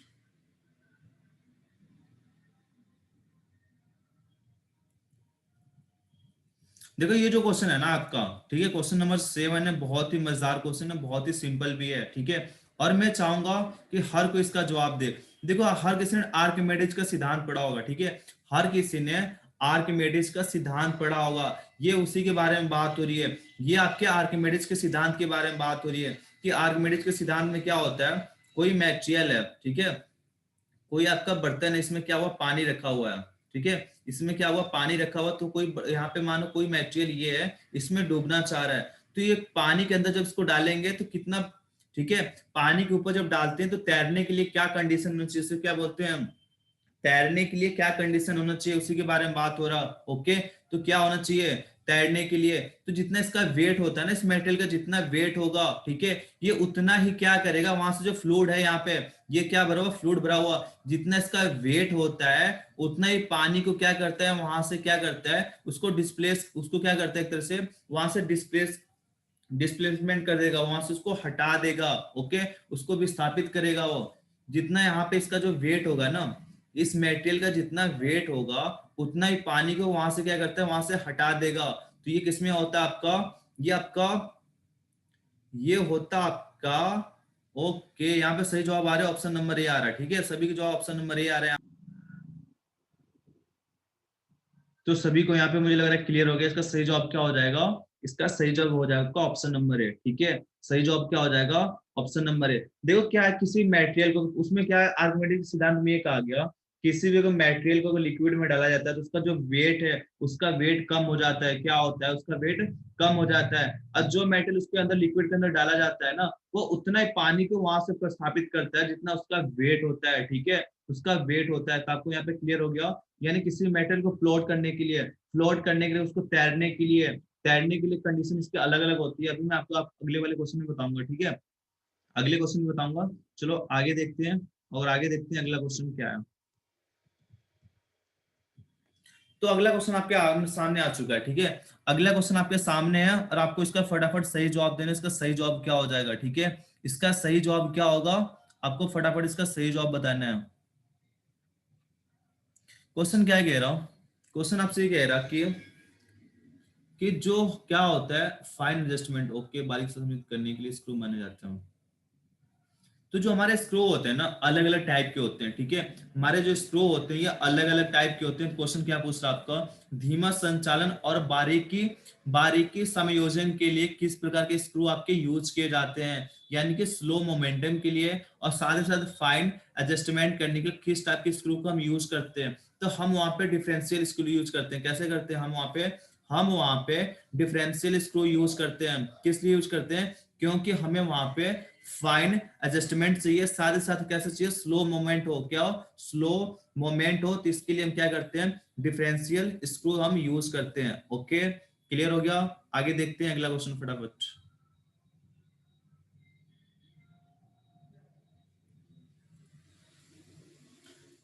Speaker 1: देखो ये जो क्वेश्चन है ना आपका, ठीक है, क्वेश्चन नंबर 7 है, बहुत ही मजेदार क्वेश्चन है, बहुत ही सिंपल भी है, ठीक है। और मैं चाहूंगा कि हर कोई इसका जवाब दे। देखो हर किसी ने आर्किमिडीज का सिद्धांत पढ़ा होगा, ठीक है, हर किसी ने आर्किमिडीज का सिद्धांत पढ़ा होगा। ये उसी के बारे में बात हो रही है, ये आपके आर्किमिडीज के सिद्धांत के बारे में बात हो रही है कि आर्किमिडीज के सिद्धांत में क्या होता है। कोई मटेरियल है, ठीक है, कोई आपका बर्तन है, इसमें क्या हुआ, पानी रखा हुआ है, ठीक है, इसमें क्या हुआ, पानी रखा हुआ, तो कोई यहाँ पे मानो कोई मटेरियल ये है, इसमें डूबना चाह रहा है, तो ये पानी के अंदर जब इसको डालेंगे तो कितना, ठीक है, पानी के ऊपर जब डालते हैं तो तैरने के लिए क्या कंडीशन होनी चाहिए, इसे क्या बोलते हैं हम, तैरने के लिए क्या कंडीशन होना चाहिए, उसी के बारे में बात हो रहा। ओके, तो क्या होना चाहिए तैरने के लिए, तो जितना इसका वेट होता है ना, इस मेटेरियल का जितना वेट होगा, ठीक है, ये उतना ही क्या करेगा, वहां से जो फ्लूइड है यहाँ पे, ये क्या भरा हुआ, फ्लूइड भरा हुआ, जितना इसका वेट होता है उतना ही पानी को क्या करता है, वहां से क्या करता है, उसको डिस्प्लेस, उसको क्या करता है, एक तरह से वहां से डिस्प्लेसमेंट कर देगा, वहां से उसको हटा देगा। ओके, उसको विस्थापित करेगा वो, जितना यहाँ पे इसका जो वेट होगा ना, इस मेटेरियल का जितना वेट होगा उतना ही पानी को वहां से क्या करता है, वहां से हटा देगा। तो ये किसमें होता है आपका, ये आपका, ये होता आपका, ओके, यहाँ पे सही जवाब आ रहा है, ऑप्शन नंबर ए आ रहा है, ठीक है, सभी के जवाब ऑप्शन नंबर ए आ रहे हैं। तो सभी को यहाँ पे मुझे लग रहा है क्लियर हो गया, इसका सही जवाब क्या हो जाएगा, इसका सही जवाब हो जाएगा ऑप्शन नंबर ए, ठीक है, सही जवाब क्या हो जाएगा, ऑप्शन नंबर ए। देखो क्या है, किसी मटेरियल को, उसमें क्या है, आर्किमिडीज सिद्धांत में ये कहा गया, किसी भी मटेरियल को लिक्विड में डाला जाता है तो उसका जो वेट है, उसका वेट कम हो जाता है, क्या होता है, उसका वेट कम हो जाता है, और जो मेटेरियल उसके अंदर लिक्विड के अंदर डाला जाता है ना, वो उतना ही पानी को वहां से प्रस्थापित करता है जितना उसका वेट होता है, ठीक है, उसका वेट होता है। तो आपको यहाँ पे क्लियर हो गया, यानी किसी मेटल को फ्लोट करने के लिए उसको तैरने के लिए कंडीशन इसके अलग अलग होती है। अभी मैं आपको अगले वाले क्वेश्चन में बताऊंगा, ठीक है, अगले क्वेश्चन में बताऊंगा। चलो आगे देखते हैं, और आगे देखते हैं अगला क्वेश्चन क्या है। तो अगला क्वेश्चन आपके सामने आ चुका है, ठीक है, अगला क्वेश्चन आपके सामने है, और आपको इसका फटाफट सही जवाब देना है। इसका सही जवाब क्या हो जाएगा, ठीक है, इसका सही जवाब क्या होगा, आपको फटाफट इसका सही जवाब बताना है। क्वेश्चन क्या कह रहा हूं, क्वेश्चन आपसे ये कह रहा कि जो क्या होता है फाइन एडजस्टमेंट, ओके, बारीक से समझ करने के लिए स्क्रू माने जाते हैं। तो जो हमारे स्क्रू होते हैं ना, अलग अलग टाइप के होते हैं, ठीक है, हमारे जो स्क्रू होते हैं ये अलग अलग टाइप के होते हैं। क्वेश्चन क्या पूछ रहा है आपका, धीमा संचालन और बारीकी बारीकी समायोजन के लिए किस प्रकार के स्क्रू आपके यूज किए जाते हैं, यानी कि स्लो मोमेंटम के लिए और साथ ही साथ फाइन एडजस्टमेंट करने के लिए किस टाइप के स्क्रू को हम यूज करते हैं। तो हम वहां पे डिफरेंशियल स्क्रू यूज करते हैं। कैसे करते हैं हम वहां पे डिफरेंशियल स्क्रू यूज करते हैं। किस लिए यूज करते हैं, क्योंकि हमें वहां पे फाइन एडजस्टमेंट चाहिए, साथ ही साथ कैसे चाहिए, स्लो मोमेंट हो, क्या हो, स्लो मोमेंट हो, तो इसके लिए हम क्या करते हैं, डिफरेंशियल स्क्रू हम यूज करते हैं। ओके, क्लियर हो गया, आगे देखते हैं अगला क्वेश्चन फटाफट।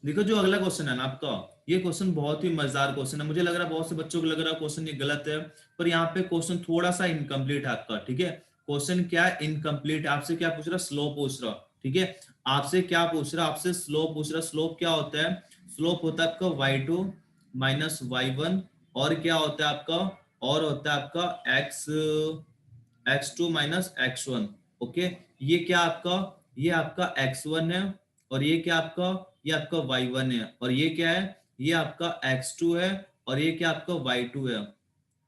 Speaker 1: देखो जो अगला क्वेश्चन है ना आपका, ये क्वेश्चन बहुत ही मजेदार क्वेश्चन है। मुझे लग रहा है बहुत से बच्चों को लग रहा है क्वेश्चन ये गलत है, पर यहाँ पे क्वेश्चन थोड़ा सा इनकम्प्लीट है आपका, ठीक है, क्वेश्चन क्या है, इनकम्प्लीट। आपसे क्या पूछ रहा, स्लो पूछ रहा, ठीक है, आपसे क्या पूछ रहा, आपसे स्लो पूछ रहा। स्लोप क्या होता है, स्लोप होता है आपका y2 माइनस y1, और क्या होता है आपका, और होता है आपका x2 माइनस x1। ओके, ये क्या आपका, ये आपका x1 है, और ये क्या आपका, ये आपका y1 है, और ये क्या है, ये आपका x2 है, और ये क्या आपका y2 है।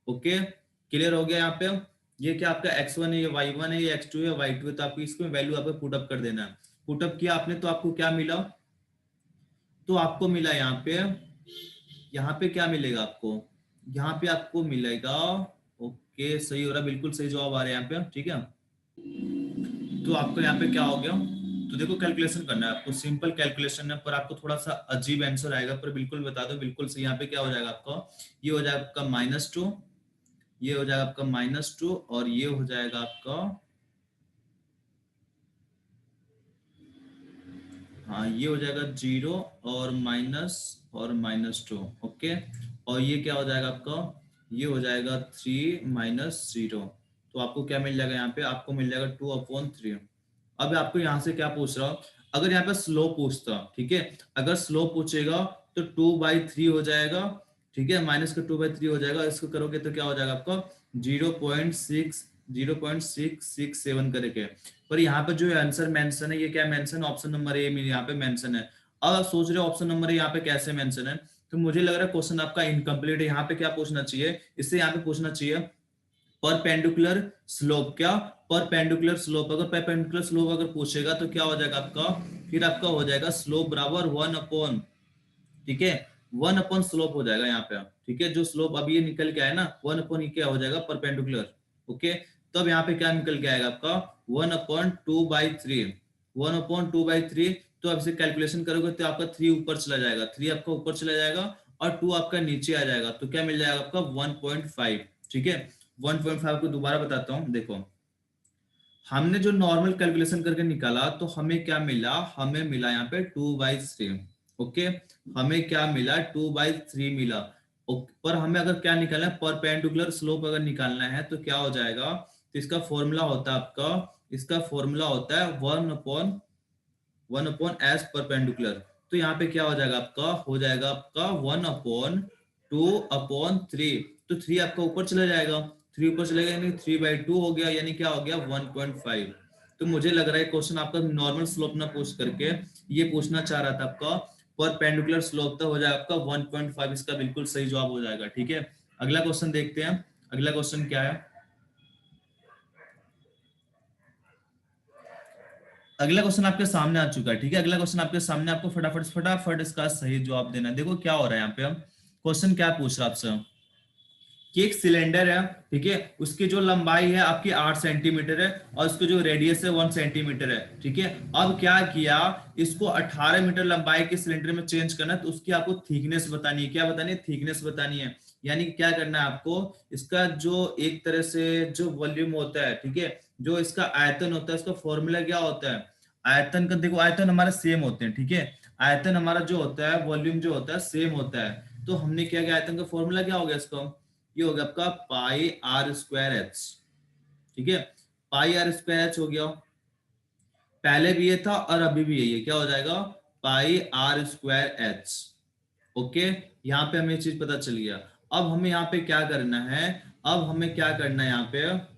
Speaker 1: ओके, क्लियर हो गया यहाँ पे, ये क्या आपका x1 है, ये y1 है, ये x2 है, y2 है, तो आपको इसमें वैल्यू आपको पुट अप कर देना है। पुट अप किया आपने तो आपको क्या मिला, तो आपको मिला यहाँ पे क्या मिलेगा आपको, यहाँ पे आपको मिलेगा, ओके, सही हो रहा, बिल्कुल सही जवाब आ रहा है यहाँ पे, ठीक है। तो आपको यहाँ पे क्या हो गया, तो देखो कैलकुलेशन करना है आपको, सिंपल कैलकुलेशन है, पर आपको थोड़ा सा अजीब आंसर आएगा, पर बिल्कुल बता दो बिल्कुल सही। यहाँ पे क्या हो जाएगा आपका, ये हो जाएगा आपका -2, ये हो जाएगा आपका -2, और ये हो जाएगा आपका, हाँ, ये हो जाएगा 0 और माइनस और -2। ओके, और ये क्या हो जाएगा आपका, ये हो जाएगा 3 माइनस 0। तो आपको क्या मिल जाएगा, यहाँ पे आपको मिल जाएगा 2/3। अब आपको यहाँ से क्या पूछ रहा हूँ, अगर यहाँ पे स्लो पूछता, ठीक है, अगर स्लो पूछेगा तो 2/3 हो जाएगा, ठीक है, माइनस का 2/3 हो जाएगा, इसको करोगे तो क्या हो जाएगा आपका 0.667 करके। पर यहाँ पे जो आंसर मेंशन है ये क्या मेंशन, ऑप्शन नंबर ए में यहाँ पे मेंशन है। अब आप सोच रहे हो ऑप्शन नंबर ए यहाँ पे कैसे मेंशन है, तो मुझे लग रहा है क्वेश्चन आपका इनकम्प्लीट है। यहाँ पे क्या पूछना चाहिए, इससे यहाँ पे पूछना चाहिए परपेंडिकुलर स्लोप, क्या परपेंडिकुलर स्लोप। अगर परपेंडिकुलर स्लोप अगर पूछेगा तो क्या हो जाएगा आपका, फिर आपका हो जाएगा स्लोप बराबर 1 अपॉन, ठीक है 1 अपॉन स्लोप हो जाएगा यहाँ पे, ठीक है जो स्लोप अभी ये निकल के आया ना 1 अपॉन ये क्या हो जाएगा परपेंडिकुलर। ओके, तब यहाँ पे क्या निकल के आएगा आपका 1/2/3, 1/2/3। तो अब इसे कैलकुलेशन करोगे तो आपका 3 ऊपर चला जाएगा, 3 आपका ऊपर चला जाएगा और 2 आपका नीचे आ जाएगा, तो क्या मिल जाएगा आपका 1.5। ठीक है, 1.5 को दोबारा बताता हूँ, देखो हमने जो नॉर्मल कैलकुलेशन करके निकाला तो हमें क्या मिला, हमें मिला यहाँ पे 2/3। ओके, हमें क्या मिला 2/3 मिला। पर हमें अगर क्या निकालना है परपेंडिकुलर स्लोप अगर निकालना है तो क्या हो जाएगा, तो इसका फॉर्मूला होता है आपका, इसका फॉर्मूला होता है 1 अपॉन एस परपेंडिकुलर। तो यहाँ पे क्या हो जाएगा आपका, हो जाएगा आपका 1/2/3। तो 3 आपका ऊपर चला जाएगा, 3 ऊपर चलेगा यानी 3/2 हो गया, यानी क्या हो गया 1.5। तो मुझे लग रहा है क्वेश्चन आपका नॉर्मल स्लोप ना पूछ करके ये पूछना चाह रहा था आपका परपेंडिकुलर स्लोप, तो हो जाएगा आपका 1.5, इसका बिल्कुल सही जवाब हो जाएगा। ठीक है, अगला क्वेश्चन देखते हैं, अगला क्वेश्चन क्या है। अगला क्वेश्चन आपके सामने आ चुका है, ठीक है अगला क्वेश्चन आपके सामने, आपको फटाफट फटाफट इसका सही जवाब देना है। देखो क्या हो रहा है यहाँ पे, हम क्वेश्चन क्या पूछ रहा है आपसे कि एक सिलेंडर है, ठीक है उसकी जो लंबाई है आपकी 8 सेंटीमीटर है और उसकी जो रेडियस है 1 सेंटीमीटर है। ठीक है, अब क्या किया, इसको 18 मीटर लंबाई के सिलेंडर में चेंज करना है, तो उसकी आपको थिकनेस बतानी है, क्या बतानी है थिकनेस बतानी है। यानी क्या करना है आपको, इसका जो एक तरह से जो वॉल्यूम होता है, ठीक है जो इसका आयतन होता है, इसका फॉर्मूला क्या होता है, आयतन का देखो आयतन हमारे सेम होते हैं, ठीक है आयतन हमारा जो होता है वॉल्यूम जो होता है सेम होता है। तो हमने क्या किया, आयतन का फॉर्मूला क्या हो गया इसका, ये हो गया आपका πr²h। ठीक है, πr²h हो गया, पहले भी ये था और अभी भी यही है, क्या हो जाएगा πr²h। ओके, यहाँ पे हमें ये चीज पता चल गया। अब हमें यहाँ पे क्या करना है, अब हमें क्या करना है यहाँ पे,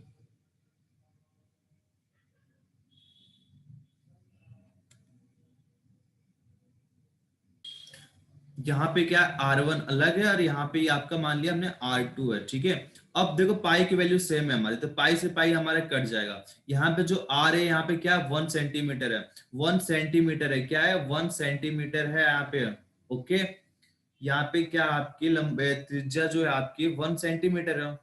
Speaker 1: यहाँ पे क्या R1 अलग है और यहाँ पे आपका मान लिया हमने R2 है। ठीक है, अब देखो पाई की वैल्यू सेम है हमारी, तो पाई से पाई हमारे कट जाएगा। यहाँ पे जो R है यहाँ पे क्या 1 सेंटीमीटर है, 1 सेंटीमीटर है, क्या है 1 सेंटीमीटर है यहाँ पे। ओके, यहाँ पे क्या आपकी लंबाई त्रिज्या जो है आपकी 1 सेंटीमीटर है,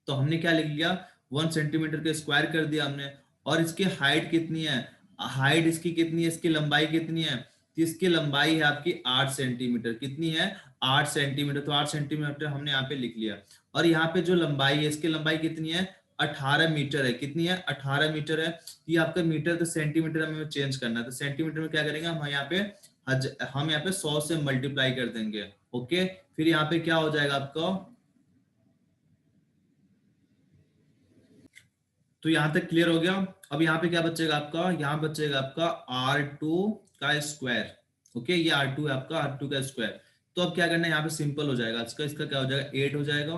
Speaker 1: तो हमने क्या लिख लिया 1 सेंटीमीटर के स्क्वायर कर दिया हमने। और इसकी हाइट कितनी है, हाइट इसकी कितनी है, इसकी लंबाई कितनी है, तो इसकी लंबाई है आपकी 8 सेंटीमीटर, कितनी है 8 सेंटीमीटर, तो 8 सेंटीमीटर हमने यहाँ पे लिख लिया। और यहाँ पे जो लंबाई है इसकी लंबाई कितनी है 18 मीटर है, कितनी है 18 मीटर है। ये आपका मीटर तो सेंटीमीटर हमें चेंज करना है, तो सेंटीमीटर में क्या करेंगे हम यहाँ पे हम यहाँ पे 100 से मल्टीप्लाई कर देंगे। ओके, फिर यहाँ पे क्या हो जाएगा आपका, तो यहां तक क्लियर हो गया। अब यहाँ पे क्या बचेगा आपका, यहाँ बचेगा आपका R2 का स्क्वायर। ओके, ये R2 है आपका R2 का स्क्वायर। तो अब क्या करना है यहाँ पे सिंपल हो जाएगा, इसका क्या हो जाएगा 8 हो जाएगा,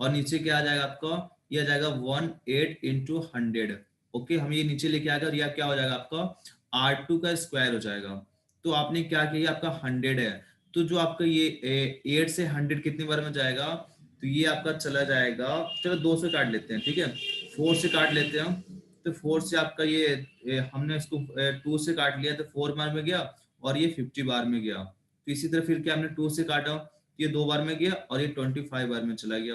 Speaker 1: और नीचे क्या आ जाएगा आपका, ये आ जाएगा 1/8 × 100। ओके, हम ये नीचे लेके आ गए और यह क्या हो जाएगा आपका R2 का स्क्वायर हो जाएगा। तो आपने क्या किया, आपका 100 है, तो जो आपका ये 8 से 100 कितनी बार में जाएगा, तो ये आपका चला जाएगा, चलो 2 से काट लेते हैं, ठीक है 4 से काट लेते हैं हम। तो 4 से आपका हमने इसको 2 से काट लिया तो 4 बार में गया और ये 50 बार में गया। तो इसी तरह फिर क्या हमने 2 से काटा, ये 2 बार में गया और ये 25 बार में चला गया।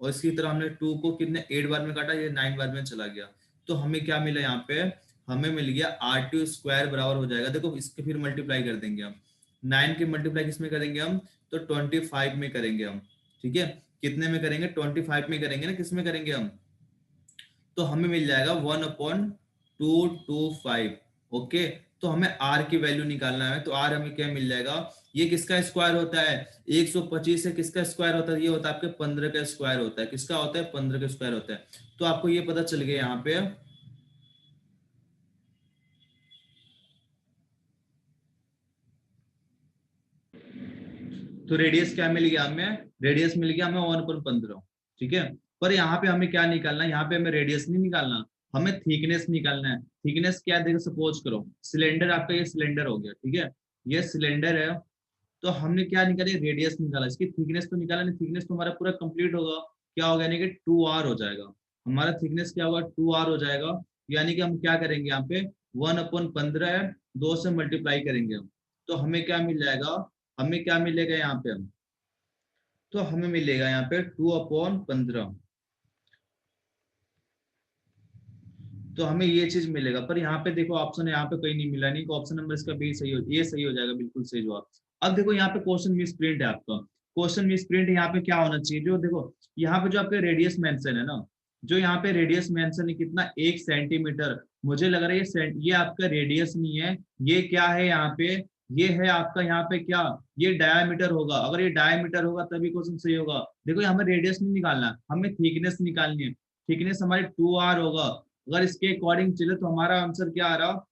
Speaker 1: और इसी तरह हमने 2 को कितने 8 बार में काटा, ये 9 बार में चला गया। तो हमें क्या मिला यहाँ पे, हमें मिल गया R2 स्क्वायर बराबर हो जाएगा, देखो इसके फिर मल्टीप्लाई कर देंगे हम, 9 के मल्टीप्लाई किसमें करेंगे हम, तो 25 में करेंगे हम। ठीक है, कितने में करेंगे 25 में करेंगे ना, किसमें करेंगे हम, तो हमें मिल जाएगा 1/225। ओके, तो हमें R की वैल्यू निकालना है, तो R हमें क्या मिल जाएगा, ये किसका स्क्वायर होता है 125 है, किसका स्क्वायर होता है, ये होता है आपके 15 का स्क्वायर होता है, किसका होता है 15 का स्क्वायर होता है। तो आपको ये पता चल गया यहाँ पे। तो रेडियस क्या मिल गया हमें, रेडियस मिल गया हमें 1/15, ठीक है। पर यहाँ पे हमें क्या निकालना है, यहाँ पे हमें रेडियस नहीं निकालना, हमें थिकनेस निकालना है। थिकनेस क्या, देखो सपोज करो सिलेंडर आपका, ये सिलेंडर हो गया, ठीक है, ये सिलेंडर है, तो हमने क्या निकाली, रेडियस निकाला, इसकी थिकनेस तो निकाला नहीं, थिकनेस तो हमारा पूरा कंप्लीट होगा, क्या होगा, यानी कि 2r हो जाएगा हमारा थिकनेस, क्या होगा 2r हो जाएगा। यानी कि हम क्या करेंगे यहाँ पे 1/15 है, 2 से मल्टीप्लाई करेंगे हम, तो हमें क्या मिल जाएगा, हमें क्या मिलेगा यहाँ पे, तो हमें मिलेगा यहाँ पे 2/15, तो हमें ये चीज मिलेगा। पर यहाँ पे देखो ऑप्शन यहाँ पे कहीं नहीं मिला, नहीं ऑप्शन नंबर इसका बी सही हो, ये सही हो जाएगा, बिल्कुल सही जवाब। अब देखो यहाँ पे क्वेश्चन मिस प्रिंट है आपका, क्वेश्चन मिस प्रिंट यहाँ पे क्या होना चाहिए, जो देखो यहाँ पे जो आपका रेडियस मेंशन है ना, जो यहाँ पे रेडियस मेंशन है कितना 1 सेंटीमीटर, मुझे लग रहा है ये आपका रेडियस नहीं है, ये क्या है यहाँ पे, ये है आपका यहाँ पे क्या, ये डायामीटर होगा, अगर ये डायामीटर होगा तभी क्वेश्चन सही होगा। देखो हमें रेडियस नहीं निकालना, हमें थिकनेस निकालनी है, थिकनेस हमारी 2r होगा। अगर इसके अकॉर्डिंग चले तो हमारा आंसर क्या आ रहा,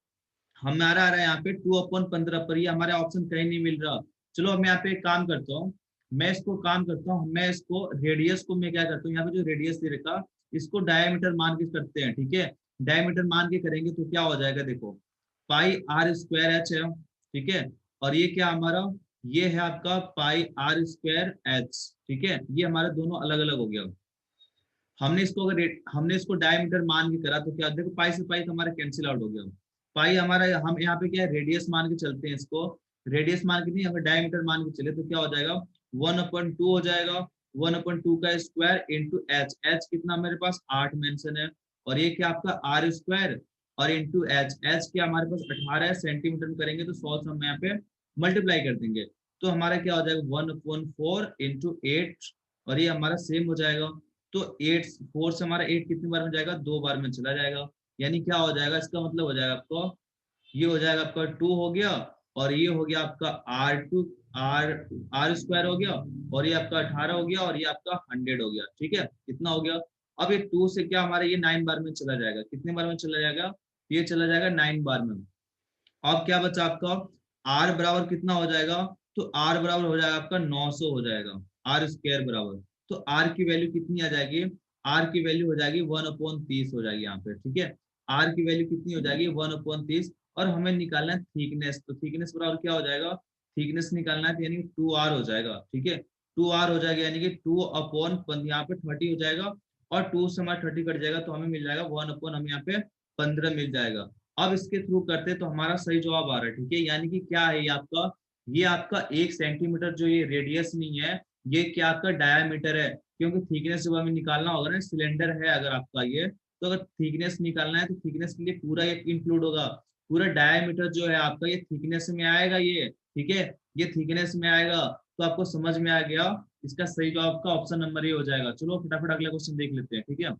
Speaker 1: हमारा आ रहा है यहाँ पे 2/15, पर ये हमारे ऑप्शन कहीं नहीं मिल रहा। चलो मैं यहाँ पे एक काम करता हूँ, मैं इसको काम करता हूँ, मैं इसको रेडियस को मैं क्या करता हूँ, यहाँ पे जो रेडियस दे रखा इसको डायमीटर मान के करते हैं, ठीक है, डायमीटर मान के करेंगे तो क्या हो जाएगा, देखो πr² h है, ठीक है, और ये क्या हमारा, ये है आपका πr² h, ठीक है, ये हमारा दोनों अलग अलग हो गया। हमने इसको डायमीटर मान के करा तो क्या, देखो पाई से पाई तो हमारा कैंसिल आउट हो गया, पाई हमारा, हम यहाँ पे क्या है रेडियस मान के चलते हैं इसको, रेडियस मान के नहीं, अगर डायमीटर मान के चले तो क्या हो जाएगा 1/2 हो जाएगा, 1/2 का स्क्वायर इंटू एच, एच कितना मेरे पास 8 मेंशन है, और ये क्या आपका r² और इंटू एच, एच क्या हमारे पास 18 है, सेंटीमीटर में करेंगे तो 100 से हम यहाँ पे मल्टीप्लाई कर देंगे, तो हमारा क्या हो जाएगा 1/4 इंटू 8, और ये हमारा सेम हो जाएगा। तो 8 4 से हमारा 8 कितनी बार में जाएगा, 2 बार में चला जाएगा, यानी क्या हो जाएगा, इसका मतलब हो जाएगा आपको, ये हो जाएगा आपका 2 हो गया, और ये हो गया आपका r² हो गया, और ये आपका 18 हो गया, और ये आपका 100 हो गया, ठीक है, कितना हो गया। अब ये 2 से क्या हमारा ये 9 बार में चला जाएगा, कितने बार में चला जाएगा, ये चला जाएगा 9 बार में। अब क्या बचा आपका, r बराबर कितना हो जाएगा, तो r बराबर हो जाएगा आपका 900 हो जाएगा, r² बराबर, तो r की वैल्यू कितनी आ जाएगी, r की वैल्यू हो जाएगी 1/30 हो जाएगी यहाँ पे, ठीक है, r की वैल्यू कितनी हो जाएगी 1/30, और हमें निकालना है थिकनेस, तो थिकनेस बराबर क्या हो जाएगा, थिकनेस निकालना है, यानी 2r हो जाएगा, ठीक है, 2r हो जाएगा, यानी कि 2/, यहाँ पे 30 हो जाएगा, और 2 से हमारा 30 कट जाएगा, तो हमें मिल जाएगा 1/, हमें यहाँ पे 15 मिल जाएगा। अब इसके थ्रू करते तो हमारा सही जवाब आ रहा है, ठीक है, यानी कि क्या है ये आपका 1 सेंटीमीटर जो ये रेडियस नहीं है, ये क्या आपका डायामीटर है, क्योंकि थिकनेस जब हमें निकालना होगा ना, सिलेंडर है अगर आपका ये, तो अगर थिकनेस निकालना है तो थिकनेस के लिए पूरा ये इंक्लूड होगा, पूरा डायामीटर जो है आपका ये थिकनेस में आएगा, ये ठीक है, ये थिकनेस में आएगा, तो आपको समझ में आ गया, इसका सही जवाब का ऑप्शन नंबर ये हो जाएगा। चलो फटाफट अगला क्वेश्चन देख लेते हैं, ठीक है,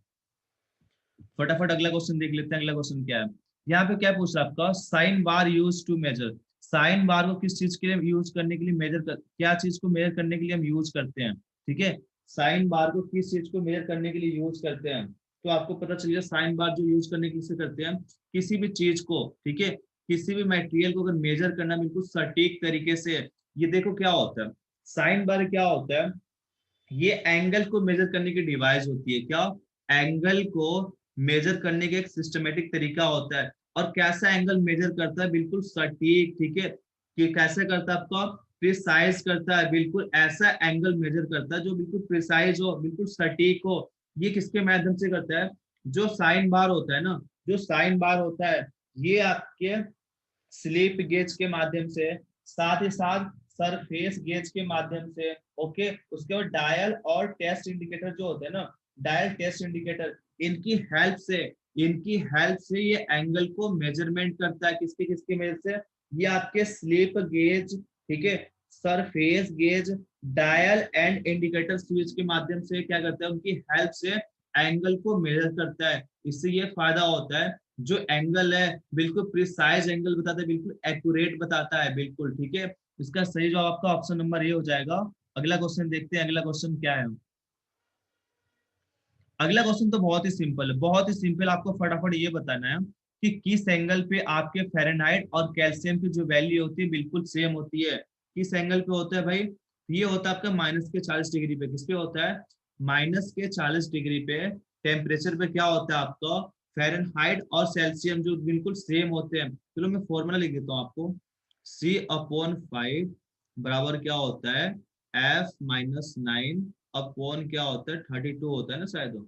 Speaker 1: फटाफट अगला क्वेश्चन देख लेते हैं। अगला क्वेश्चन क्या है, यहाँ पे क्या पूछ रहा है आपका, sine bar use to measure, sine bar को किस चीज के लिए यूज करने के लिए क्या चीज को मेजर करने के लिए हम यूज करते हैं, ठीक है, साइन बार को किस चीज को मेजर करने के लिए यूज करते हैं, तो आपको पता चल गया साइन बार जो यूज करने के लिए करते हैं, किसी भी चीज को, ठीक है, किसी भी मटेरियल को अगर मेजर करना बिल्कुल सटीक तरीके से, ये देखो क्या होता है, साइन बार क्या होता है, ये एंगल को मेजर करने की डिवाइस होती है, क्या, एंगल को मेजर करने का एक सिस्टमेटिक तरीका होता है, और कैसा एंगल मेजर करता है, बिल्कुल सटीक, ठीक है, कि कैसे करता है आपका, प्रिसाइज करता है, बिल्कुल ऐसा एंगल मेजर करता है जो बिल्कुल प्रिसाइज हो, बिल्कुल सटीक हो। ये किसके माध्यम से करता है, जो साइन बार होता है ना, जो साइन बार होता है ये आपके स्लिप गेज के माध्यम से, साथ ही साथ सरफेस गेज के माध्यम से, ओके, उसके बाद डायल और टेस्ट इंडिकेटर जो होते हैं ना, डायल टेस्ट इंडिकेटर, इनकी हेल्प से ये एंगल को मेजरमेंट करता है, किसके किसके मदद से, ये आपके स्लिप गेज, ठीक है, surface gauge, dial and indicator switch के माध्यम से क्या करता है, उनकी हेल्प से एंगल को मेजर करता है। इससे ये फायदा होता है, जो एंगल है बिल्कुल प्रिसाइज एंगल बताता है, बिल्कुल एक्यूरेट बताता है, बिल्कुल ठीक है, इसका सही जवाब आपका ऑप्शन नंबर ए हो जाएगा। अगला क्वेश्चन देखते हैं, अगला क्वेश्चन क्या है। अगला क्वेश्चन तो बहुत ही सिंपल है, बहुत ही सिंपल, आपको फटाफट ये बताना है कि किस एंगल पे आपके फ़ारेनहाइट और कैल्शियम की जो वैल्यू होती है बिल्कुल सेम होती है, किस एंगल पे होता है भाई, ये होता है आपका -40 डिग्री पे। किस पे होता है? -40 डिग्री पे टेम्परेचर पे क्या होता है आपका? फ़ारेनहाइट और सेल्सियम जो बिल्कुल सेम होते हैं। चलो मैं फॉर्मूला लिख देता हूँ आपको। C/5 बराबर क्या होता है? F-9 अपॉन क्या होता है? 32 होता है ना शायद।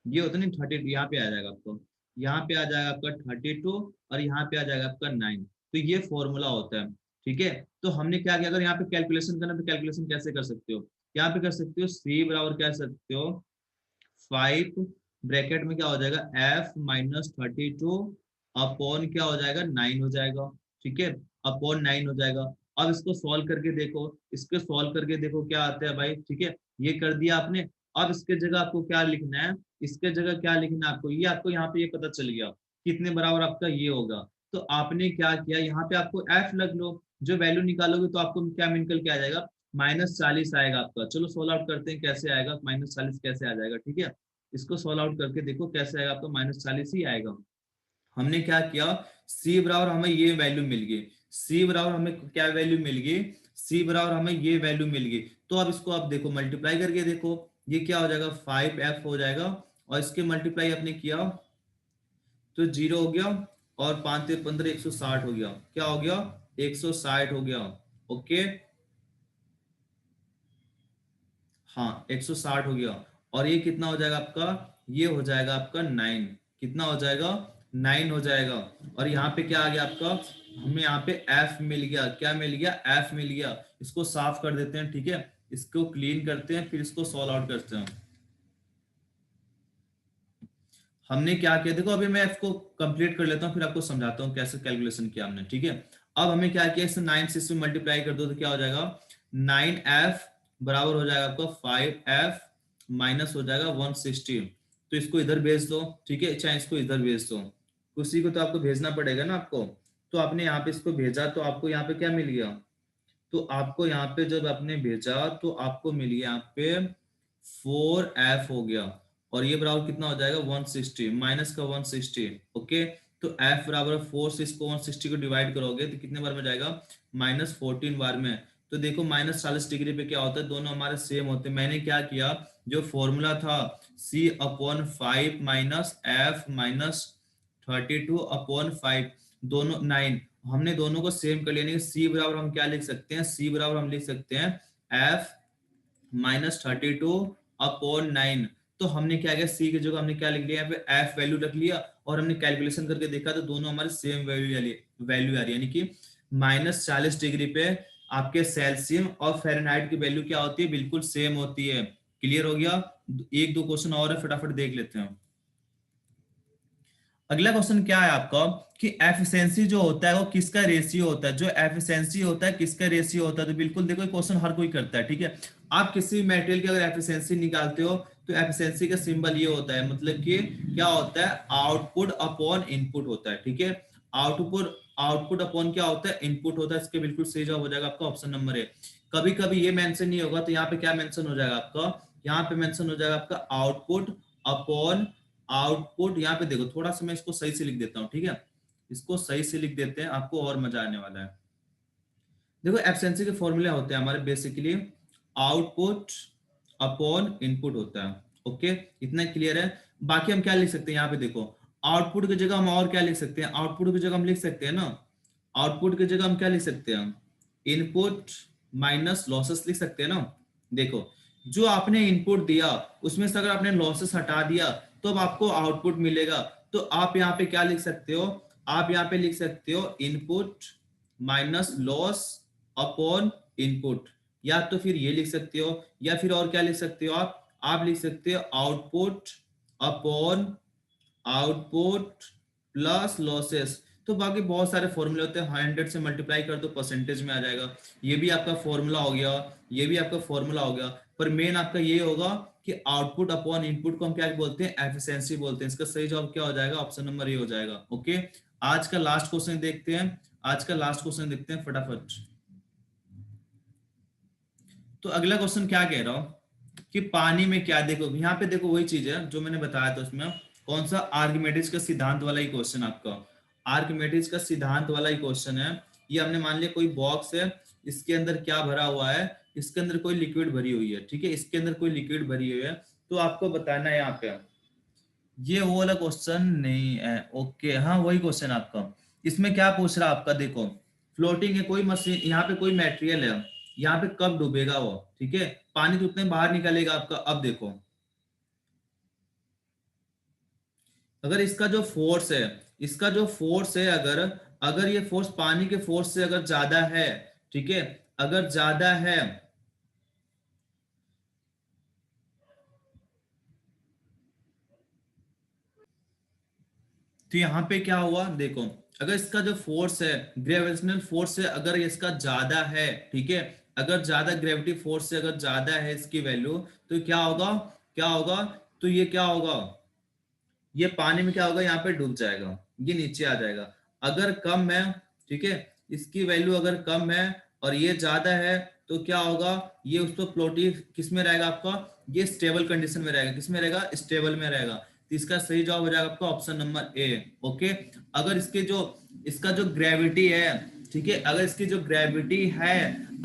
Speaker 1: ये होता है नहीं 32, यहाँ पे आ जाएगा आपको, यहाँ पे आ जाएगा आपका 32 और यहाँ पे आ जाएगा आपका 9। तो ये फॉर्मूला होता है। ठीक है, तो हमने क्या किया, अगर यहाँ पे कैलकुलेशन करना तो कैलकुलेशन कैसे कर सकते हो? यहाँ पे कर सकते हो C बराबर क्या कर सकते हो? 5 ब्रैकेट में क्या हो जाएगा? F-32 अपॉन क्या हो जाएगा? 9 हो जाएगा। ठीक है, अपॉन 9 हो जाएगा। अब इसको सॉल्व करके देखो, इसको सॉल्व करके देखो क्या आता है भाई। ठीक है, ये कर दिया आपने। अब इसके जगह आपको क्या लिखना है? इसके जगह क्या लिखना है आपको? ये आपको यहाँ पे ये पता चल गया कितने बराबर आपका ये होगा। तो आपने क्या किया, यहाँ पे आपको F लग लो, जो वैल्यू निकालोगे तो आपको क्या निकल के आ जाएगा? -40 आएगा आपका। चलो सोल्व आउट करते हैं कैसे आएगा, -40 कैसे आ जाएगा। ठीक है, इसको सोल्व आउट करके देखो कैसे आएगा आपको, -40 ही आएगा। हमने क्या किया, C बराबर हमें ये वैल्यू मिल गई। C बराबर हमें क्या वैल्यू मिल गई? C बराबर हमें ये वैल्यू मिल गई। तो अब इसको आप देखो मल्टीप्लाई करके देखो, ये क्या हो जाएगा? 5F हो जाएगा। और इसके मल्टीप्लाई आपने किया तो 0 हो गया, और 5 से 15 160 हो गया। क्या हो गया? 160 हो गया। ओके, हाँ 160 हो गया। और ये कितना हो जाएगा आपका? ये हो जाएगा आपका 9। कितना हो जाएगा? 9 हो जाएगा। और यहाँ पे क्या आ गया आपका? हमें यहाँ पे F मिल गया। क्या मिल गया? F मिल गया। इसको साफ कर देते हैं। ठीक है, इसको क्लीन करते हैं, फिर इसको सॉल्व आउट करते हैं। हमने क्या किया देखो, अभी मैं इसको कंप्लीट कर लेता हूँ, फिर आपको समझाता हूँ कैसे कैलकुलेशन किया हमने। ठीक है, अब हमें क्या किया, इसे 9 से इसमें मल्टीप्लाई कर दो तो क्या हो जाएगा? 9F बराबर हो जाएगा आपका 5F माइनस हो जाएगा 160। तो इसको इधर भेज दो। ठीक है, चाहे इसको इधर भेज दो, उसी को तो आपको भेजना पड़ेगा ना आपको। तो आपने यहाँ पे इसको भेजा तो आपको यहाँ पे क्या मिल गया? तो आपको यहाँ पे जब आपने भेजा तो आपको मिल गया यहाँ पे 4F हो गया। और ये बराबर कितना हो जाएगा? 160 माइनस का 160। ओके, तो F बराबर 4 से इसको 160 को डिवाइड करोगे तो कितने बार में जाएगा? -14 बार में। तो देखो -40 डिग्री पे क्या होता है, दोनों हमारे सेम होते हैं। मैंने क्या किया, जो फॉर्मूला था C/5 माइनस F-32/5 दोनों 9, हमने दोनों को सेम कर लिया। यानी C बराबर हम क्या लिख सकते हैं? C बराबर हम लिख सकते हैं F-32/9। तो हमने क्या किया, C की जगह हमने क्या लिख लिया, यहाँ पे F वैल्यू रख लिया, और हमने कैलकुलेशन करके देखा तो दोनों हमारे सेम वैल्यू आ रही है। यानी कि -40 डिग्री पे आपके सेल्सियम और फ़ारेनहाइट की वैल्यू क्या होती है? बिल्कुल सेम होती है। क्लियर हो गया? एक दो क्वेश्चन और है, फटाफट देख लेते हैं। अगला क्वेश्चन क्या है आपका कि एफिशिएंसी जो होता है वो किसका रेशियो होता है? जो एफिशिएंसी होता है किसका रेशियो होता है? तो बिल्कुल देखो, क्वेश्चन हर कोई करता है। ठीक है, आप किसी मटेरियल की अगर एफिशिएंसी निकालते हो तो एफिशिएंसी का सिंबल ये होता है, मतलब कि क्या होता है? आउटपुट अपॉन इनपुट होता है। ठीक है, आउटपुट आउटपुट अपॉन क्या होता है? इनपुट होता है। इसके बिल्कुल सही जवाब हो जाएगा आपका ऑप्शन नंबर ए। कभी कभी ये मेंशन नहीं होगा तो यहाँ पे क्या मेंशन हो जाएगा आपका? यहाँ पे मेंशन हो जाएगा आपका आउटपुट अपॉन आउटपुट। यहाँ पे देखो, थोड़ा सा मैं इसको सही से लिख देता हूँ। ठीक है, इसको सही से लिख देते हैं, आपको और मजा आने वाला है। देखो एफिशिएंसी के फॉर्मूले होते हैं हमारे बेसिकली आउटपुट अपॉन इनपुट होता है। ओके, इतना क्लियर है? बाकी हम क्या लिख सकते हैं, यहाँ पे देखो, आउटपुट की जगह हम और क्या लिख सकते हैं? आउटपुट की जगह हम लिख सकते हैं ना, आउटपुट की जगह हम क्या लिख सकते हैं? इनपुट माइनस लॉसेस लिख सकते हैं ना। देखो, जो आपने इनपुट दिया उसमें से अगर आपने लॉसेस हटा दिया तो अब आपको आउटपुट मिलेगा। तो आप यहाँ पे क्या लिख सकते हो? आप यहाँ पे लिख सकते हो input minus loss upon input, या तो फिर ये लिख सकते हो, या फिर और क्या लिख सकते हो आप लिख सकते हो output upon output plus losses. तो बाकी बहुत सारे फॉर्मूले होते हैं, 100 से मल्टीप्लाई कर दो परसेंटेज में आ जाएगा। ये भी आपका फॉर्मूला हो गया, ये भी आपका फॉर्मूला हो गया। पर मेन आपका ये होगा कि आउटपुट अपॉन इनपुट को हम क्या बोलते हैं? एफिशिएंसी बोलते हैं। इसका सही जवाब क्या हो जाएगा? ऑप्शन नंबर ए हो जाएगा। ओके, आज का लास्ट क्वेश्चन देखते हैं। आज का लास्ट क्वेश्चन देखते हैं फटाफट। तो अगला क्वेश्चन क्या कह रहा हूं कि पानी में क्या, देखो यहाँ पे देखो वही चीज है जो मैंने बताया था उसमें। कौन सा? आर्किमिडीज का सिद्धांत वाला ही क्वेश्चन आपका, आर्किमिडीज का सिद्धांत वाला ही क्वेश्चन है। ये हमने मान लिया कोई बॉक्स है, इसके अंदर क्या भरा हुआ है, इसके अंदर कोई लिक्विड भरी हुई है, ठीक है, इसके अंदर कोई लिक्विड भरी हुई है, तो आपको बताना है यहाँ पे। ये वो वाला क्वेश्चन नहीं है, ओके, हाँ वही क्वेश्चन आपका। इसमें क्या पूछ रहा है आपका, देखो फ्लोटिंग है कोई मशीन, यहाँ पे कोई मटेरियल है, यहाँ पे कब डूबेगा वो, ठीक है, पानी तो उतने बाहर निकलेगा आपका। अब देखो अगर इसका जो फोर्स है, इसका जो फोर्स है, अगर अगर ये फोर्स पानी के फोर्स से अगर ज्यादा है, ठीक है, अगर ज्यादा है, तो यहाँ पे क्या हुआ देखो, अगर इसका जो फोर्स है, ग्रेविटेशनल फोर्स से अगर इसका ज्यादा है, ठीक है, अगर ज्यादा ग्रेविटी फोर्स से अगर ज्यादा है इसकी वैल्यू, तो क्या होगा, क्या होगा, तो ये क्या होगा, ये पानी में क्या होगा, यहाँ पे डूब जाएगा, ये नीचे आ जाएगा। अगर कम है, ठीक है, इसकी वैल्यू अगर कम है और ये ज्यादा है, तो क्या होगा, ये उस पर फ्लोटी किस में रहेगा आपका, ये स्टेबल कंडीशन में रहेगा, किस में रहेगा, स्टेबल में रहेगा। तो इसका सही जवाब हो जाएगा आपका ऑप्शन नंबर ए। ओके, अगर इसके जो इसका जो ग्रेविटी है, ठीक है, अगर इसकी जो ग्रेविटी है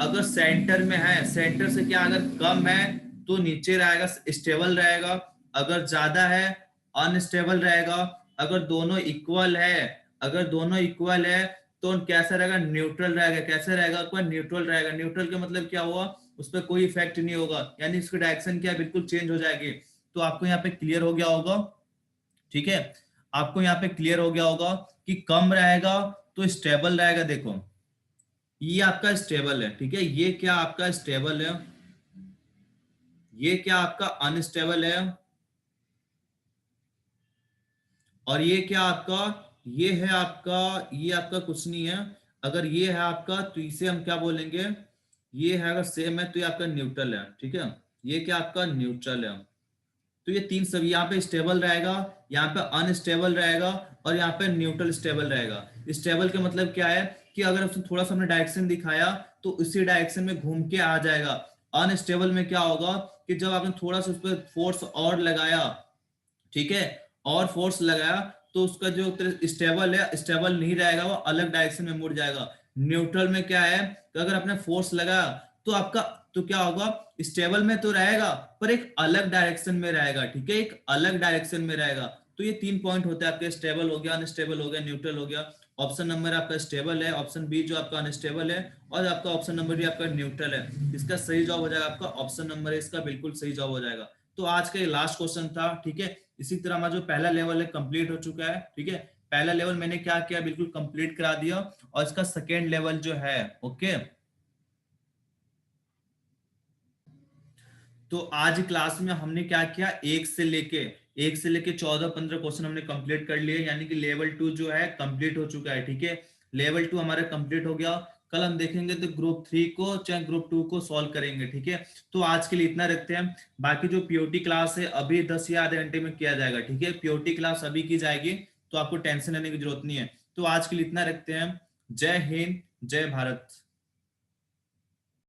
Speaker 1: अगर सेंटर में है, सेंटर से क्या अगर कम है तो नीचे रहेगा, स्टेबल रहेगा, अगर ज्यादा है अनस्टेबल रहेगा, अगर दोनों इक्वल है, अगर दोनों इक्वल है तो कैसा रहेगा, न्यूट्रल रहेगा, कैसे रहेगा आपका, न्यूट्रल रहेगा। न्यूट्रल का मतलब क्या हुआ, उस पर कोई इफेक्ट नहीं होगा, यानी इसकी डायरेक्शन क्या बिल्कुल चेंज हो जाएगी। तो आपको यहाँ पे क्लियर हो गया होगा, ठीक है, आपको यहाँ पे क्लियर हो गया होगा कि कम रहेगा तो स्टेबल रहेगा। देखो ये आपका स्टेबल है, ठीक है, ये क्या आपका स्टेबल है, ये क्या आपका अनस्टेबल है, और ये क्या आपका, ये है आपका, ये आपका कुछ नहीं है। अगर ये है आपका तो इसे हम क्या बोलेंगे, ये है अगर सेम है तो ये आपका न्यूट्रल है, ठीक है, ये क्या आपका न्यूट्रल है। तो ये तीन सभी यहाँ पे स्टेबल रहेगा, यहाँ पे अनस्टेबल रहेगा, और यहाँ पे न्यूट्रल स्टेबल रहेगा। स्टेबल का मतलब क्या है कि अगर उसने थोड़ा सा हमने डायरेक्शन दिखाया तो उसी डायरेक्शन में घूम के आ जाएगा। अनस्टेबल में क्या होगा कि जब आपने थोड़ा सा उस पर फोर्स और लगाया, ठीक है, और फोर्स लगाया, तो उसका जो स्टेबल है स्टेबल नहीं रहेगा, वो अलग डायरेक्शन में मुड़ जाएगा। न्यूट्रल में क्या है कि अगर आपने फोर्स लगाया तो आपका, तो क्या होगा, स्टेबल में तो रहेगा पर एक अलग डायरेक्शन में रहेगा, ठीक है, एक अलग डायरेक्शन में रहेगा। तो ये तीन पॉइंट होते हैं आपके, स्टेबल हो गया, अनस्टेबल हो गया, न्यूट्रल हो गया। ऑप्शन नंबर आपका स्टेबल है, ऑप्शन बी जो आपका अनस्टेबल है, और आपका ऑप्शन नंबर भी आपका न्यूट्रल है। इसका सही जवाब हो जाएगा आपका ऑप्शन नंबर है, इसका बिल्कुल सही जवाब हो जाएगा। तो आज का ये लास्ट क्वेश्चन था, ठीक है। इसी तरह हमारा जो पहला लेवल है कंप्लीट हो चुका है, ठीक है, पहला लेवल मैंने क्या किया, बिल्कुल कंप्लीट करा दिया, और इसका सेकेंड लेवल जो है, ओके। तो आज क्लास में हमने क्या किया, एक से लेके 14-15 क्वेश्चन हमने कंप्लीट कर लिए, यानी कि लेवल 2 जो है कंप्लीट हो चुका है, ठीक है, लेवल 2 हमारा कंप्लीट हो गया। कल हम देखेंगे तो ग्रुप 3 को चाहे ग्रुप 2 को सॉल्व करेंगे, ठीक है। तो आज के लिए इतना रखते हैं, बाकी जो पीओटी क्लास है अभी 10 या आधे घंटे में किया जाएगा, ठीक है, पीओटी क्लास अभी की जाएगी, तो आपको टेंशन लेने की जरूरत नहीं है। तो आज के लिए इतना रखते हैं, जय हिंद, जय भारत।